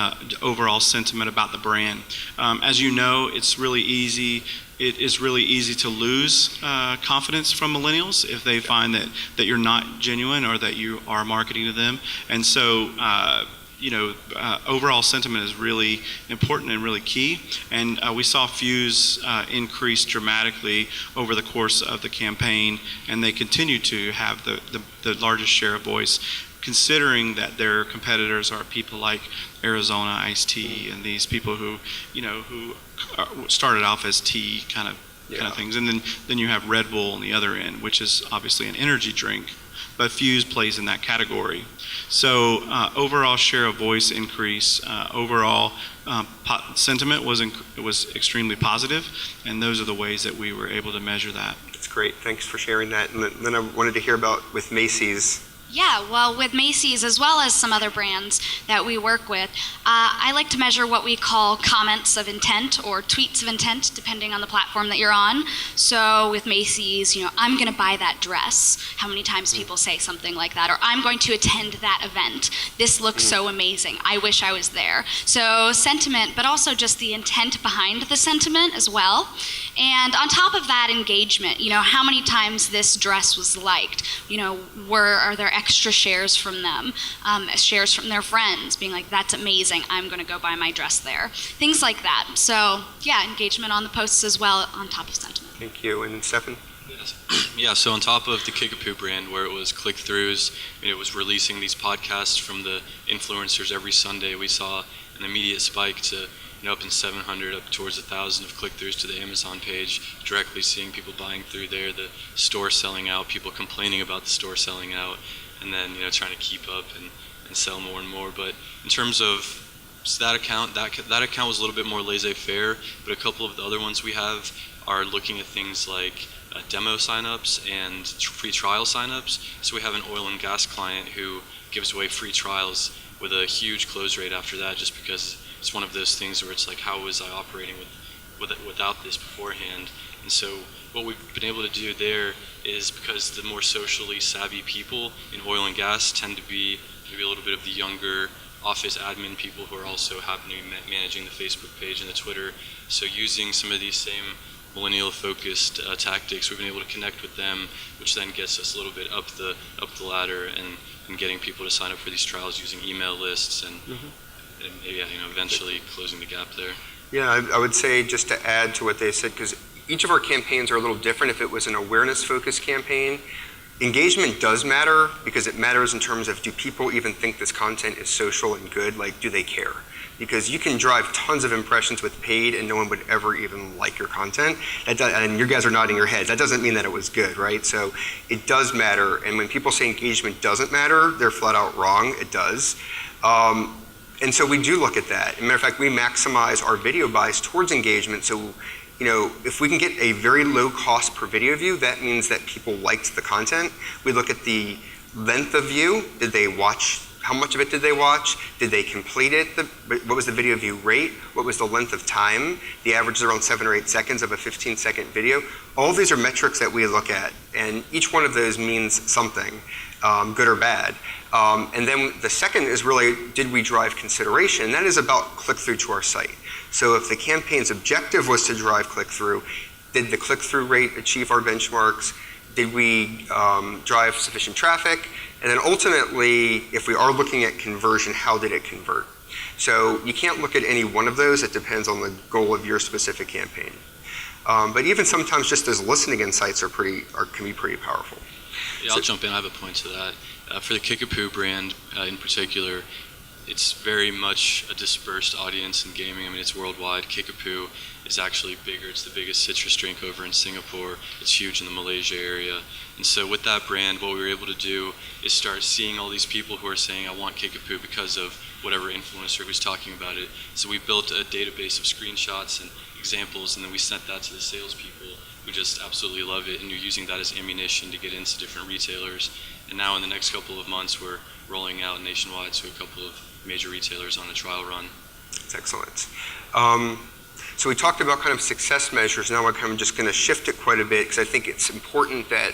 overall sentiment about the brand. As you know, it's really easy. It is really easy to lose confidence from millennials if they find that you're not genuine or that you are marketing to them, and so. Overall sentiment is really important and really key. And we saw Fuse increase dramatically over the course of the campaign, and they continue to have the largest share of voice, considering that their competitors are people like Arizona Iced Tea and these people who started off as tea kind of things. And then you have Red Bull on the other end, which is obviously an energy drink, but Fuse plays in that category. So overall share of voice increase, overall sentiment was extremely positive, and those are the ways that we were able to measure that. That's great. Thanks for sharing that. And then I wanted to hear about with Macy's. Yeah, well, with Macy's as well as some other brands that we work with, I like to measure what we call comments of intent or tweets of intent, depending on the platform that you're on. So with Macy's, I'm going to buy that dress. How many times people say something like that? Or I'm going to attend that event. This looks so amazing. I wish I was there. So sentiment, but also just the intent behind the sentiment as well. And on top of that, engagement. How many times this dress was liked? Are there extra shares from them, shares from their friends, being like, that's amazing, I'm going to go buy my dress there. Things like that. So, yeah, engagement on the posts as well on top of sentiment. Thank you. And Steffan? Yeah, so on top of the Kickapoo brand, where it was click-throughs, it was releasing these podcasts from the influencers every Sunday, we saw an immediate spike to up in 700, up towards 1,000 of click-throughs to the Amazon page, directly seeing people buying through there, the store selling out, people complaining about the store selling out, and then trying to keep up and sell more and more. But in terms of that account, that account was a little bit more laissez-faire, but a couple of the other ones we have are looking at things like demo signups and free trial signups. So we have an oil and gas client who gives away free trials with a huge close rate after that, just because it's one of those things where it's like, how was I operating without this beforehand? And so what we've been able to do there is, because the more socially savvy people in oil and gas tend to be maybe a little bit of the younger office admin people who are also happening to be managing the Facebook page and the Twitter. So using some of these same millennial-focused tactics, we've been able to connect with them, which then gets us a little bit up the ladder and getting people to sign up for these trials using email lists and eventually closing the gap there. Yeah, I would say, just to add to what they said, because each of our campaigns are a little different. If it was an awareness-focused campaign, engagement does matter, because it matters in terms of, do people even think this content is social and good? Like, do they care? Because you can drive tons of impressions with paid and no one would ever even like your content. And you guys are nodding your heads. That doesn't mean that it was good, right? So it does matter. And when people say engagement doesn't matter, they're flat out wrong. It does. And so we do look at that. As a matter of fact, we maximize our video buys towards engagement. So, if we can get a very low cost per video view, that means that people liked the content. We look at the length of view. Did they watch? How much of it did they watch? Did they complete it? What was the video view rate? What was the length of time? The average is around 7 or 8 seconds of a 15-second video. All of these are metrics that we look at, and each one of those means something, good or bad. And then the second is really, did we drive consideration? That is about click-through to our site. So if the campaign's objective was to drive click-through, did the click-through rate achieve our benchmarks? Did we drive sufficient traffic? And then ultimately, if we are looking at conversion, how did it convert? So you can't look at any one of those. It depends on the goal of your specific campaign. But even sometimes just as listening insights can be pretty powerful. Yeah, I'll jump in. I have a point to that. For the Kickapoo brand in particular, it's very much a dispersed audience in gaming. I mean, it's worldwide. Kickapoo is actually bigger. It's the biggest citrus drink over in Singapore. It's huge in the Malaysia area. And so with that brand, what we were able to do is start seeing all these people who are saying, I want Kickapoo because of whatever influencer who's talking about it. So we built a database of screenshots and examples, and then we sent that to the salespeople who just absolutely love it, and you're using that as ammunition to get into different retailers. And now in the next couple of months, we're rolling out nationwide to a couple of major retailers on a trial run. That's excellent. So we talked about kind of success measures. Now I'm kind of just going to shift it quite a bit, because I think it's important that,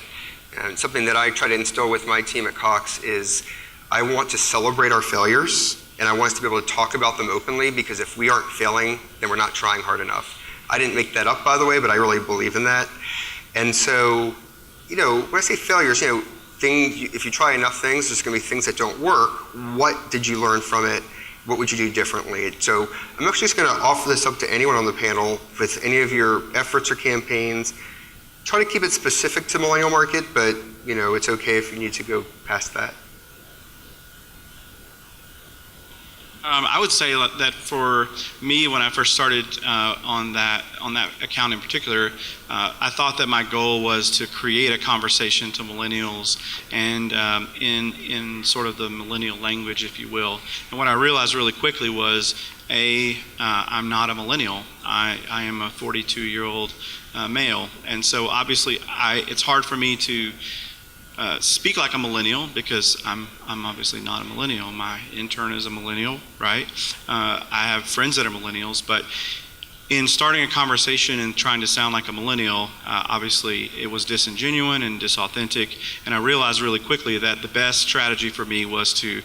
something that I try to instill with my team at Cox is, I want to celebrate our failures, and I want us to be able to talk about them openly, because if we aren't failing, then we're not trying hard enough. I didn't make that up, by the way, but I really believe in that. And so, when I say failures, if you try enough things, there's going to be things that don't work. What did you learn from it? What would you do differently? So I'm actually just going to offer this up to anyone on the panel with any of your efforts or campaigns. Try to keep it specific to millennial market, but it's okay if you need to go past that. I would say that for me, when I first started on that account in particular, I thought that my goal was to create a conversation to millennials, and in sort of the millennial language, if you will. And what I realized really quickly was, I'm not a millennial. I am a 42-year-old male, and so obviously it's hard for me to speak like a millennial because I'm obviously not a millennial. My intern is a millennial, right? I have friends that are millennials, but in starting a conversation and trying to sound like a millennial, obviously it was disingenuous and disauthentic, and I realized really quickly that the best strategy for me was to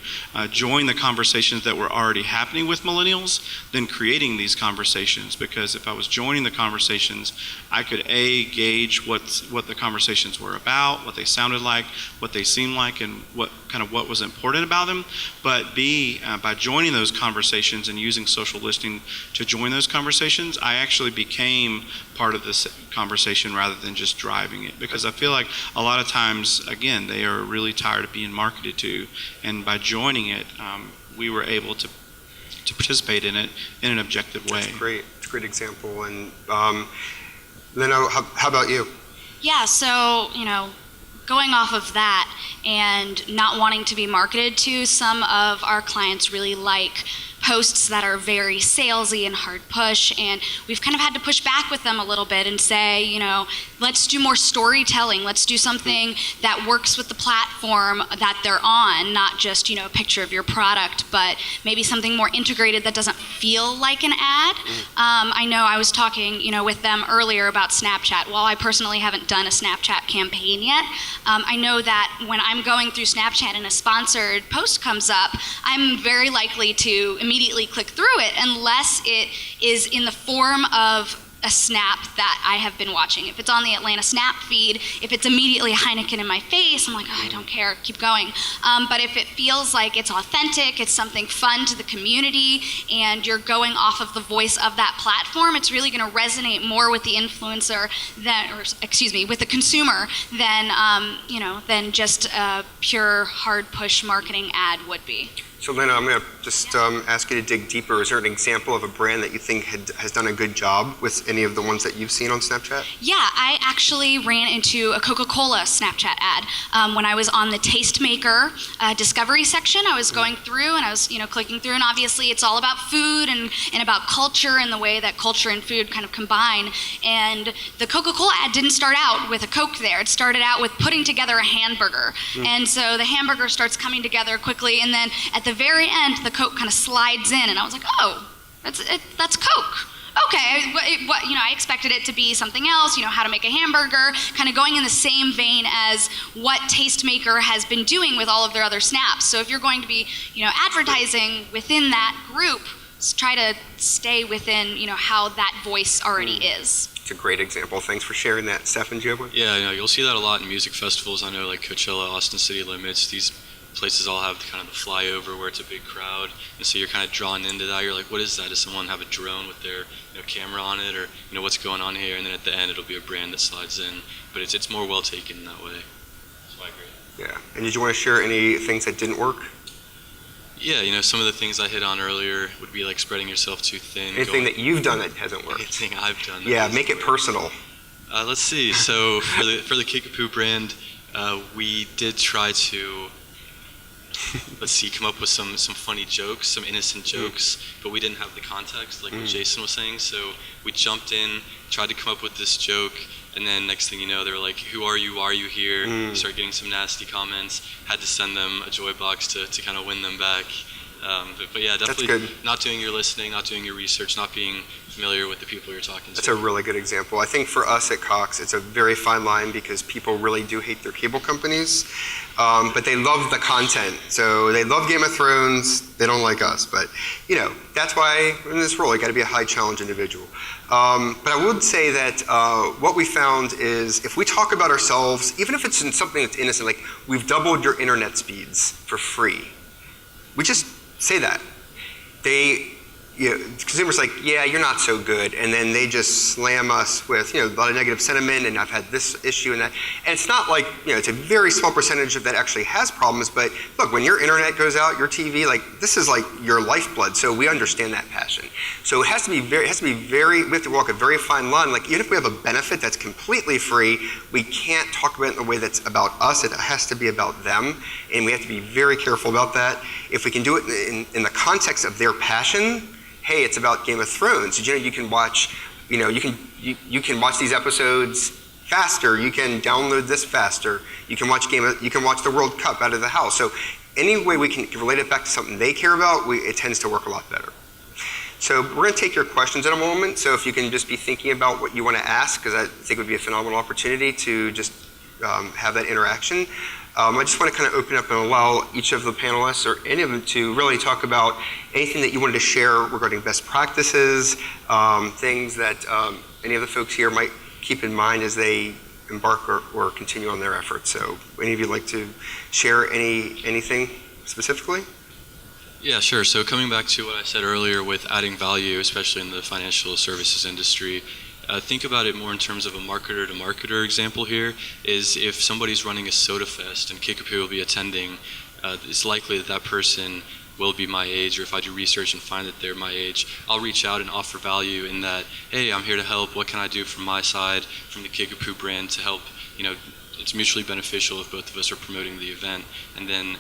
join the conversations that were already happening with millennials, then creating these conversations, because if I was joining the conversations, I could gauge what the conversations were about, what they sounded like, what they seemed like, and what was important about them, but B, by joining those conversations and using social listening to join those conversations, I actually became part of this conversation rather than just driving it, because I feel like a lot of times, again, they are really tired of being marketed to, and by joining it, we were able to participate in it in an objective way. That's great. It's a great example. And Leno, how about you? Yeah, so, going off of that and not wanting to be marketed to, some of our clients really like posts that are very salesy and hard push, and we've kind of had to push back with them a little bit and say, let's do more storytelling. Let's do something that works with the platform that they're on, not just, a picture of your product, but maybe something more integrated that doesn't feel like an ad. I know I was talking, with them earlier about Snapchat. While I personally haven't done a Snapchat campaign yet, I know that when I'm going through Snapchat and a sponsored post comes up, I'm very likely to immediately click through it unless it is in the form of a snap that I have been watching. If it's on the Atlanta Snap feed, if it's immediately Heineken in my face, I'm like, oh, I don't care, keep going. But if it feels like it's authentic, it's something fun to the community, and you're going off of the voice of that platform, it's really gonna resonate more with the influencer with the consumer than just a pure hard push marketing ad would be. So Lena, I'm going to just ask you to dig deeper. Is there an example of a brand that you think has done a good job with any of the ones that you've seen on Snapchat? Yeah, I actually ran into a Coca-Cola Snapchat ad. When I was on the Tastemaker discovery section, I was going through and I was clicking through, and obviously it's all about food and about culture and the way that culture and food kind of combine. And the Coca-Cola ad didn't start out with a Coke there. It started out with putting together a hamburger. And so the hamburger starts coming together quickly, and then at the very end, the Coke kind of slides in, and I was like, oh, that's Coke. Okay, I expected it to be something else, how to make a hamburger, kind of going in the same vein as what Tastemaker has been doing with all of their other snaps. So if you're going to be, advertising within that group, try to stay within, how that voice already is. It's a great example. Thanks for sharing that. Steffan, do you have one? Yeah, you'll see that a lot in music festivals. I know, like Coachella, Austin City Limits, these places all have kind of the flyover where it's a big crowd, and so you're kind of drawn into that. You're like, what is that? Does someone have a drone with their camera on it, or what's going on here? And then at the end, it'll be a brand that slides in, but it's more well taken in that way. So I agree. Yeah. And did you want to share any things that didn't work? Yeah, some of the things I hit on earlier would be like spreading yourself too thin. Anything that you've done that hasn't worked? Anything I've done. Yeah, make it personal. Let's see. So for the Kickapoo brand, we did try to come up with some funny jokes, some innocent jokes, but we didn't have the context, like what Jason was saying. So we jumped in, tried to come up with this joke, and then next thing you know, they were like, who are you? Why are you here? Start getting some nasty comments. Had to send them a joy box to kind of win them back. But yeah, definitely not doing your listening, not doing your research, not being familiar with the people you're talking to. That's a really good example. I think for us at Cox, it's a very fine line because people really do hate their cable companies, but they love the content. So they love Game of Thrones, they don't like us. But, that's why in this role, you got to be a high challenge individual. But I would say that what we found is if we talk about ourselves, even if it's in something that's innocent, like we've doubled your internet speeds for free, we just say that. Consumers like, yeah, you're not so good, and then they just slam us with, a lot of negative sentiment, and I've had this issue and that. And it's not like, it's a very small percentage of that actually has problems, but look, when your internet goes out, your TV, this is like your lifeblood, so we understand that passion. So it has to be we have to walk a very fine line. Like, even if we have a benefit that's completely free, we can't talk about it in a way that's about us. It has to be about them, and we have to be very careful about that. If we can do it in the context of their passion, hey, it's about Game of Thrones. You can watch, you can watch these episodes faster. You can download this faster. You can watch the World Cup out of the house. So any way we can relate it back to something they care about, it tends to work a lot better. So we're going to take your questions in a moment. So if you can just be thinking about what you want to ask, because I think it would be a phenomenal opportunity to just have that interaction. I just want to kind of open up and allow each of the panelists or any of them to really talk about anything that you wanted to share regarding best practices, things that any of the folks here might keep in mind as they embark or continue on their efforts. So any of you like to share anything specifically? Yeah, sure. So coming back to what I said earlier with adding value, especially in the financial services industry, think about it more in terms of a marketer to marketer example here, is if somebody's running a soda fest and Kickapoo will be attending, it's likely that that person will be my age, or if I do research and find that they're my age, I'll reach out and offer value in that, hey, I'm here to help, what can I do from my side, from the Kickapoo brand to help, it's mutually beneficial if both of us are promoting the event. And then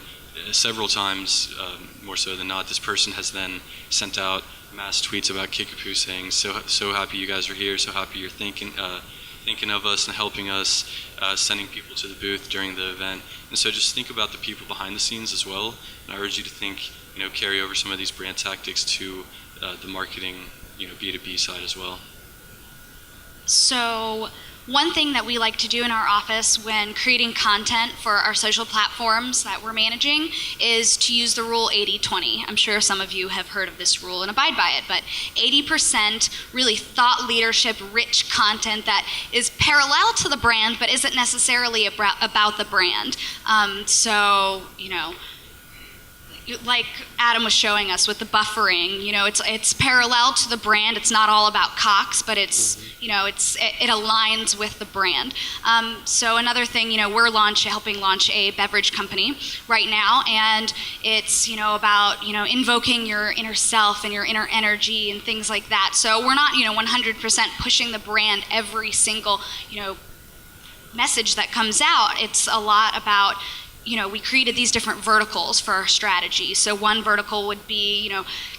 several times, more so than not, this person has then sent out mass tweets about Kickapoo saying, so happy you guys are here, so happy you're thinking of us and helping us, sending people to the booth during the event. And so just think about the people behind the scenes as well. And I urge you to think, carry over some of these brand tactics to the marketing, B2B side as well. So one thing that we like to do in our office when creating content for our social platforms that we're managing is to use the rule 80-20. I'm sure some of you have heard of this rule and abide by it, but 80% really thought leadership, rich content that is parallel to the brand but isn't necessarily about the brand. Like Adam was showing us with the buffering, it's parallel to the brand. It's not all about Cox, but it aligns with the brand. So another thing, we're helping launch a beverage company right now, and it's about invoking your inner self and your inner energy and things like that. So we're not 100% pushing the brand every single message that comes out. It's a lot about we created these different verticals for our strategy. So one vertical would be,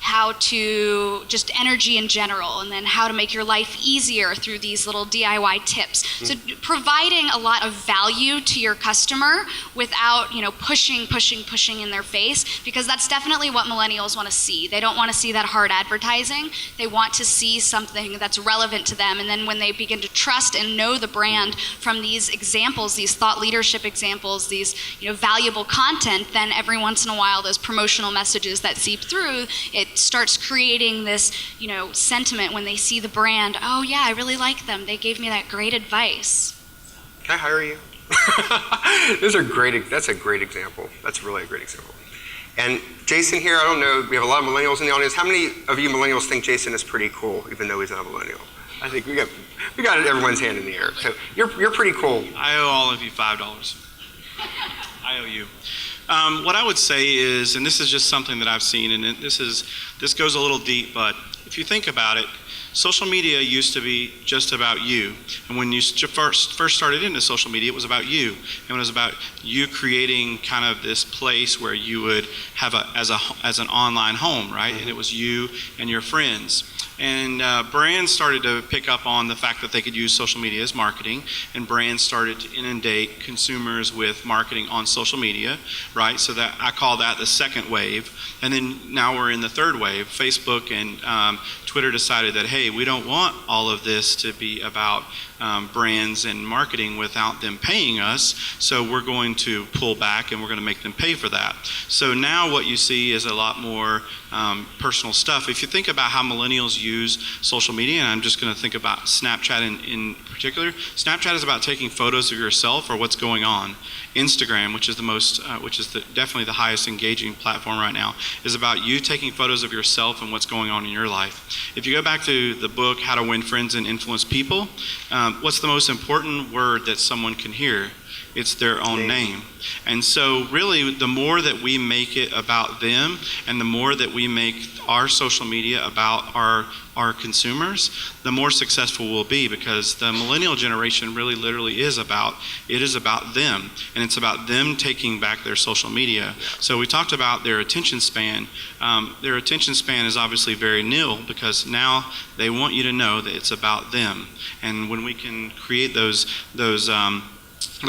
how to just energy in general, and then how to make your life easier through these little DIY tips. So providing a lot of value to your customer without, pushing in their face, because that's definitely what millennials want to see. They don't want to see that hard advertising. They want to see something that's relevant to them. And then when they begin to trust and know the brand from these examples, these thought leadership examples, these, valuable content, then every once in a while those promotional messages that seep through, it starts creating this, sentiment when they see the brand. Oh yeah, I really like them. They gave me that great advice. Can I hire you? That's a great example. That's really a great example. And Jason here, I don't know, we have a lot of millennials in the audience. How many of you millennials think Jason is pretty cool, even though he's not a millennial? I think we got everyone's hand in the air. So you're pretty cool. I owe all of you $5. I owe you. What I would say is, and this is just something that I've seen, and this goes a little deep, but if you think about it, social media used to be just about you. And when you first started into social media, it was about you. And it was about you creating kind of this place where you would have as an online home, right? And it was you and your friends. And brands started to pick up on the fact that they could use social media as marketing, and brands started to inundate consumers with marketing on social media, right? So that I call that the second wave. And then now we're in the third wave. Facebook and Twitter decided that, hey, we don't want all of this to be about brands and marketing without them paying us, so we're going to pull back and we're going to make them pay for that. So now what you see is a lot more personal stuff. If you think about how millennials use social media, and I'm just going to think about Snapchat in particular, Snapchat is about taking photos of yourself or what's going on. Instagram, which is definitely the highest engaging platform right now, is about you taking photos of yourself and what's going on in your life. If you go back to the book, How to Win Friends and Influence People, what's the most important word that someone can hear? it's their own name. And so really the more that we make it about them and the more that we make our social media about our consumers, the more successful we'll be, because the millennial generation really literally is about them, and it's about them taking back their social media. So we talked about their attention span. Their attention span is obviously very nil, because now they want you to know that it's about them. And when we can create those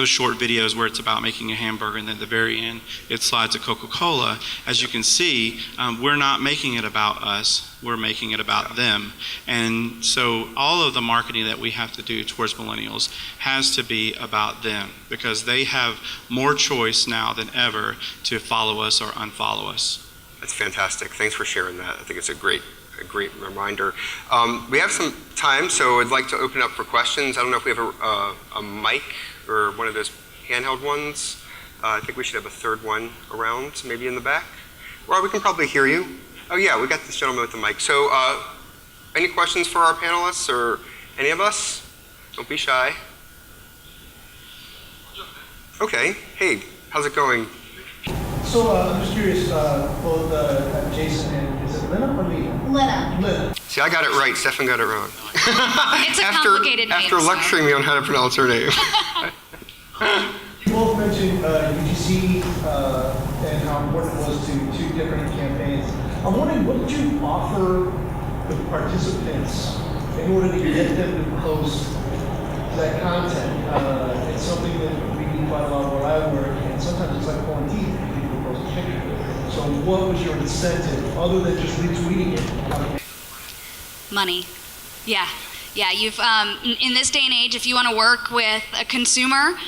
short videos where it's about making a hamburger, and then at the very end it slides a Coca-Cola, as you can see, we're not making it about us, we're making it about them. And so all of the marketing that we have to do towards millennials has to be about them, because they have more choice now than ever to follow us or unfollow us. That's fantastic. Thanks for sharing that. I think it's a great reminder. We have some time, so I'd like to open up for questions. I don't know if we have a mic or one of those handheld ones. I think we should have a third one around, maybe in the back. Well, we can probably hear you. Oh yeah, we got this gentleman with the mic. So any questions for our panelists or any of us? Don't be shy. Okay, hey, how's it going? So I'm just curious, both Jason and, is it Lena or Lena? Lena. See, I got it right. Steffan got it wrong. It's a complicated name. After lecturing me on how to pronounce her name. You both mentioned UGC and how important it was to two different campaigns. I'm wondering, what did you offer the participants in order to get them to post that content? It's something that we do quite a lot where I work, and sometimes it's like pulling teeth for people to post a picture. So what was your incentive, other than just retweeting it? Money. Yeah, you've in this day and age, if you want to work with a consumer,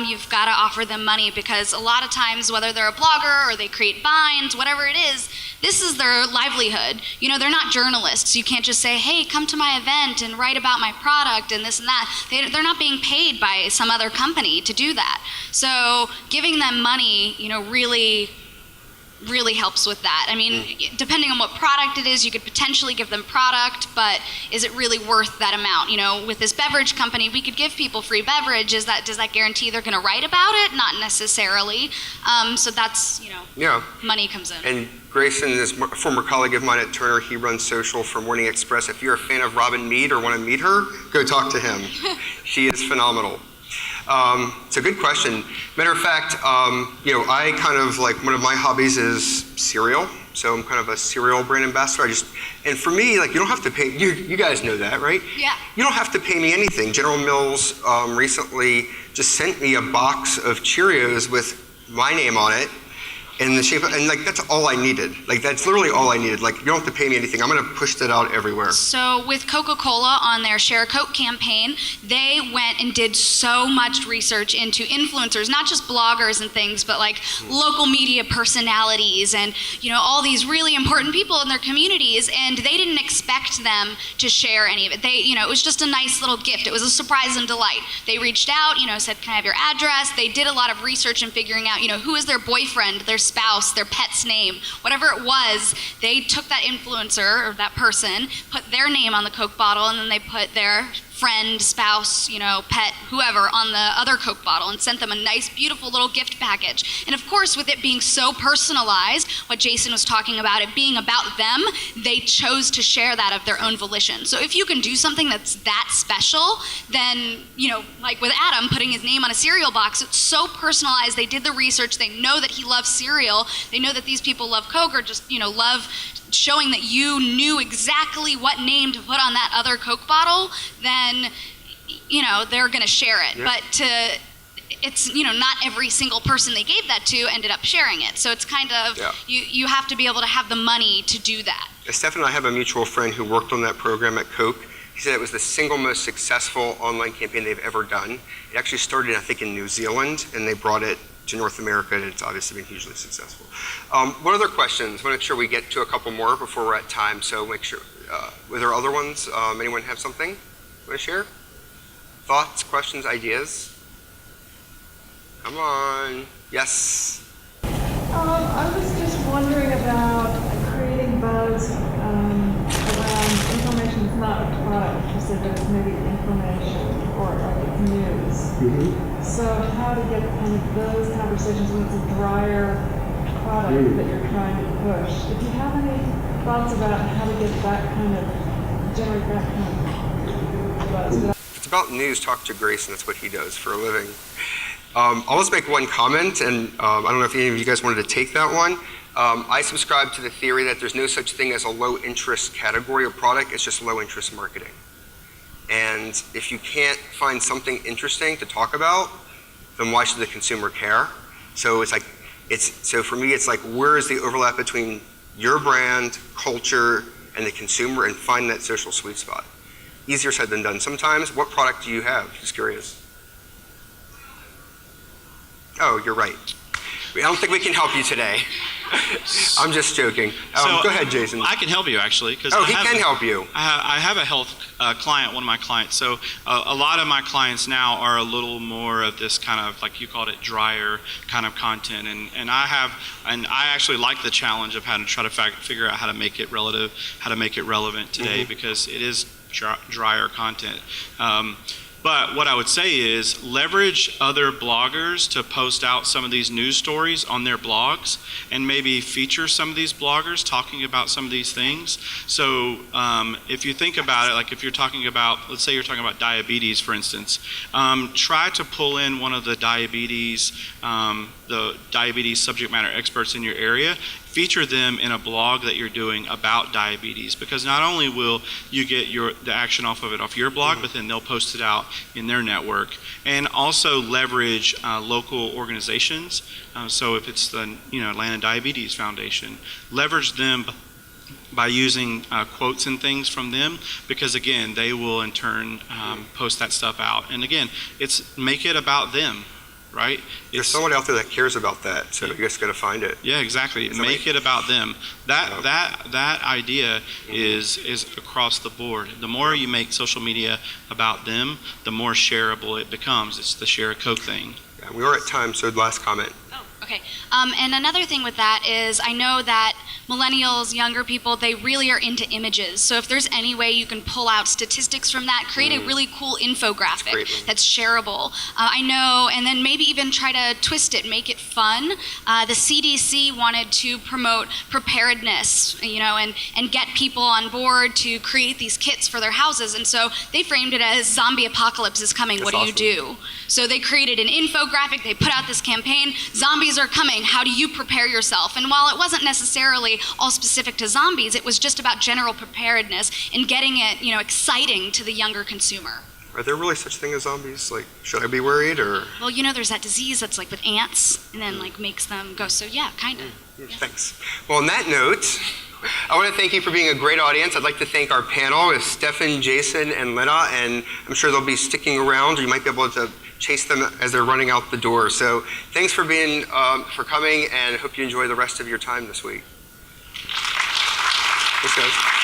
you've got to offer them money, because a lot of times, whether they're a blogger or they create vines, whatever it is, this is their livelihood. You know, they're not journalists. You can't just say, hey, come to my event and write about my product and this and that. They're not being paid by some other company to do that. So giving them money, you know, really helps with that. I mean, depending on what product it is, you could potentially give them product, but is it really worth that amount? You know, with this beverage company, we could give people free beverage. Does that guarantee they're going to write about it? Not necessarily. So that's, you know, money comes in. And Grayson is a former colleague of mine at Turner. He runs social for Morning Express. If you're a fan of Robin Mead or want to meet her, go talk to him. She is phenomenal. It's a good question. Matter of fact, you know, I kind of like, one of my hobbies is cereal. So I'm kind of a cereal brand ambassador. And for me, like, you don't have to pay, you guys know that, right? Yeah. You don't have to pay me anything. General Mills recently just sent me a box of Cheerios with my name on it. In the shape of, and like, that's all I needed. Like, that's literally all I needed. Like, you don't have to pay me anything. I'm gonna push that out everywhere. So with Coca-Cola on their Share a Coke campaign, they went and did so much research into influencers, not just bloggers and things, but like local media personalities and, you know, all these really important people in their communities, and they didn't expect them to share any of it. They, you know, it was just a nice little gift. It was a surprise and delight. They reached out, you know, said, can I have your address? They did a lot of research in figuring out, you know, who is their boyfriend, their spouse, their pet's name, whatever it was. They took that influencer or that person, put their name on the Coke bottle, and then they put their friend, spouse, you know, pet, whoever on the other Coke bottle, and sent them a nice, beautiful little gift package. And of course, with it being so personalized, what Jason was talking about, it being about them, they chose to share that of their own volition. So if you can do something that's that special, then, you know, like with Adam putting his name on a cereal box, it's so personalized. They did the research. They know that he loves cereal. They know that these people love Coke, or just, you know, love showing that you knew exactly what name to put on that other Coke bottle, then, you know, they're going to share it. Yeah. But it's, you know, not every single person they gave that to ended up sharing it. So it's kind of, you have to be able to have the money to do that. Steffan and I have a mutual friend who worked on that program at Coke. He said it was the single most successful online campaign they've ever done. It actually started, I think, in New Zealand, and they brought it to North America, and it's obviously been hugely successful. What other questions? I want to make sure we get to a couple more before we're at time, so make sure, were there other ones? Anyone have something want to share? Thoughts, questions, ideas? Come on. Yes? I was just wondering about creating buzz around information not a product, you said there's maybe information or like news. So how to get kind of those conversations when it's a drier product that you're trying to push. If you have any thoughts about how to get that kind of, generate that kind of buzz. If it's about news, talk to Grayson. That's what he does for a living. I'll just make one comment, and I don't know if any of you guys wanted to take that one. I subscribe to the theory that there's no such thing as a low-interest category or product. It's just low-interest marketing. And if you can't find something interesting to talk about, then why should the consumer care? So so for me, it's like, where is the overlap between your brand, culture, and the consumer, and find that social sweet spot? Easier said than done. Sometimes, what product do you have? Just curious. Oh, you're right. I don't think we can help you today. I'm just joking. Go ahead, Jason. I can help you, actually. He can help you. I have a health client, one of my clients. So a lot of my clients now are a little more of this kind of, like you called it, drier kind of content. And I actually like the challenge of how to try to figure out how to make it relevant today, because it is drier content. But what I would say is leverage other bloggers to post out some of these news stories on their blogs, and maybe feature some of these bloggers talking about some of these things. So if you think about it, like if you're talking about, let's say you're talking about diabetes, for instance, try to pull in one of the diabetes subject matter experts in your area. Feature them in a blog that you're doing about diabetes, because not only will you get the action off of it off your blog, but then they'll post it out in their network. And also leverage local organizations. So if it's the Atlanta Diabetes Foundation, leverage them by using quotes and things from them, because again, they will in turn post that stuff out. And again, make it about them. Right? There's someone out there that cares about that, so you just got to find it. Yeah, exactly. Make it about them. That idea is across the board. The more you make social media about them, the more shareable it becomes. It's the share a Coke thing. Yeah, we are at time, so last comment. Oh, okay. And another thing with that is, I know that millennials, younger people, they really are into images. So if there's any way you can pull out statistics from that, create a really cool infographic that's shareable. I know, and then maybe even try to twist it, make it fun. The CDC wanted to promote preparedness, and get people on board to create these kits for their houses. And so they framed it as zombie apocalypse is coming. What do you do? So they created an infographic. They put out this campaign. Zombies are coming. How do you prepare yourself? And while it wasn't necessarily all specific to zombies, it was just about general preparedness and getting it, exciting to the younger consumer. Are there really such thing as zombies? Like, should I be worried, or? Well, there's that disease that's like with ants, and then makes them go. So yeah, kind of. Yeah. Thanks. Well, on that note, I want to thank you for being a great audience. I'd like to thank our panel with Steffan, Jason, and Lena, and I'm sure they'll be sticking around, or you might be able to chase them as they're running out the door. So thanks for coming, and hope you enjoy the rest of your time this week. Thanks, guys.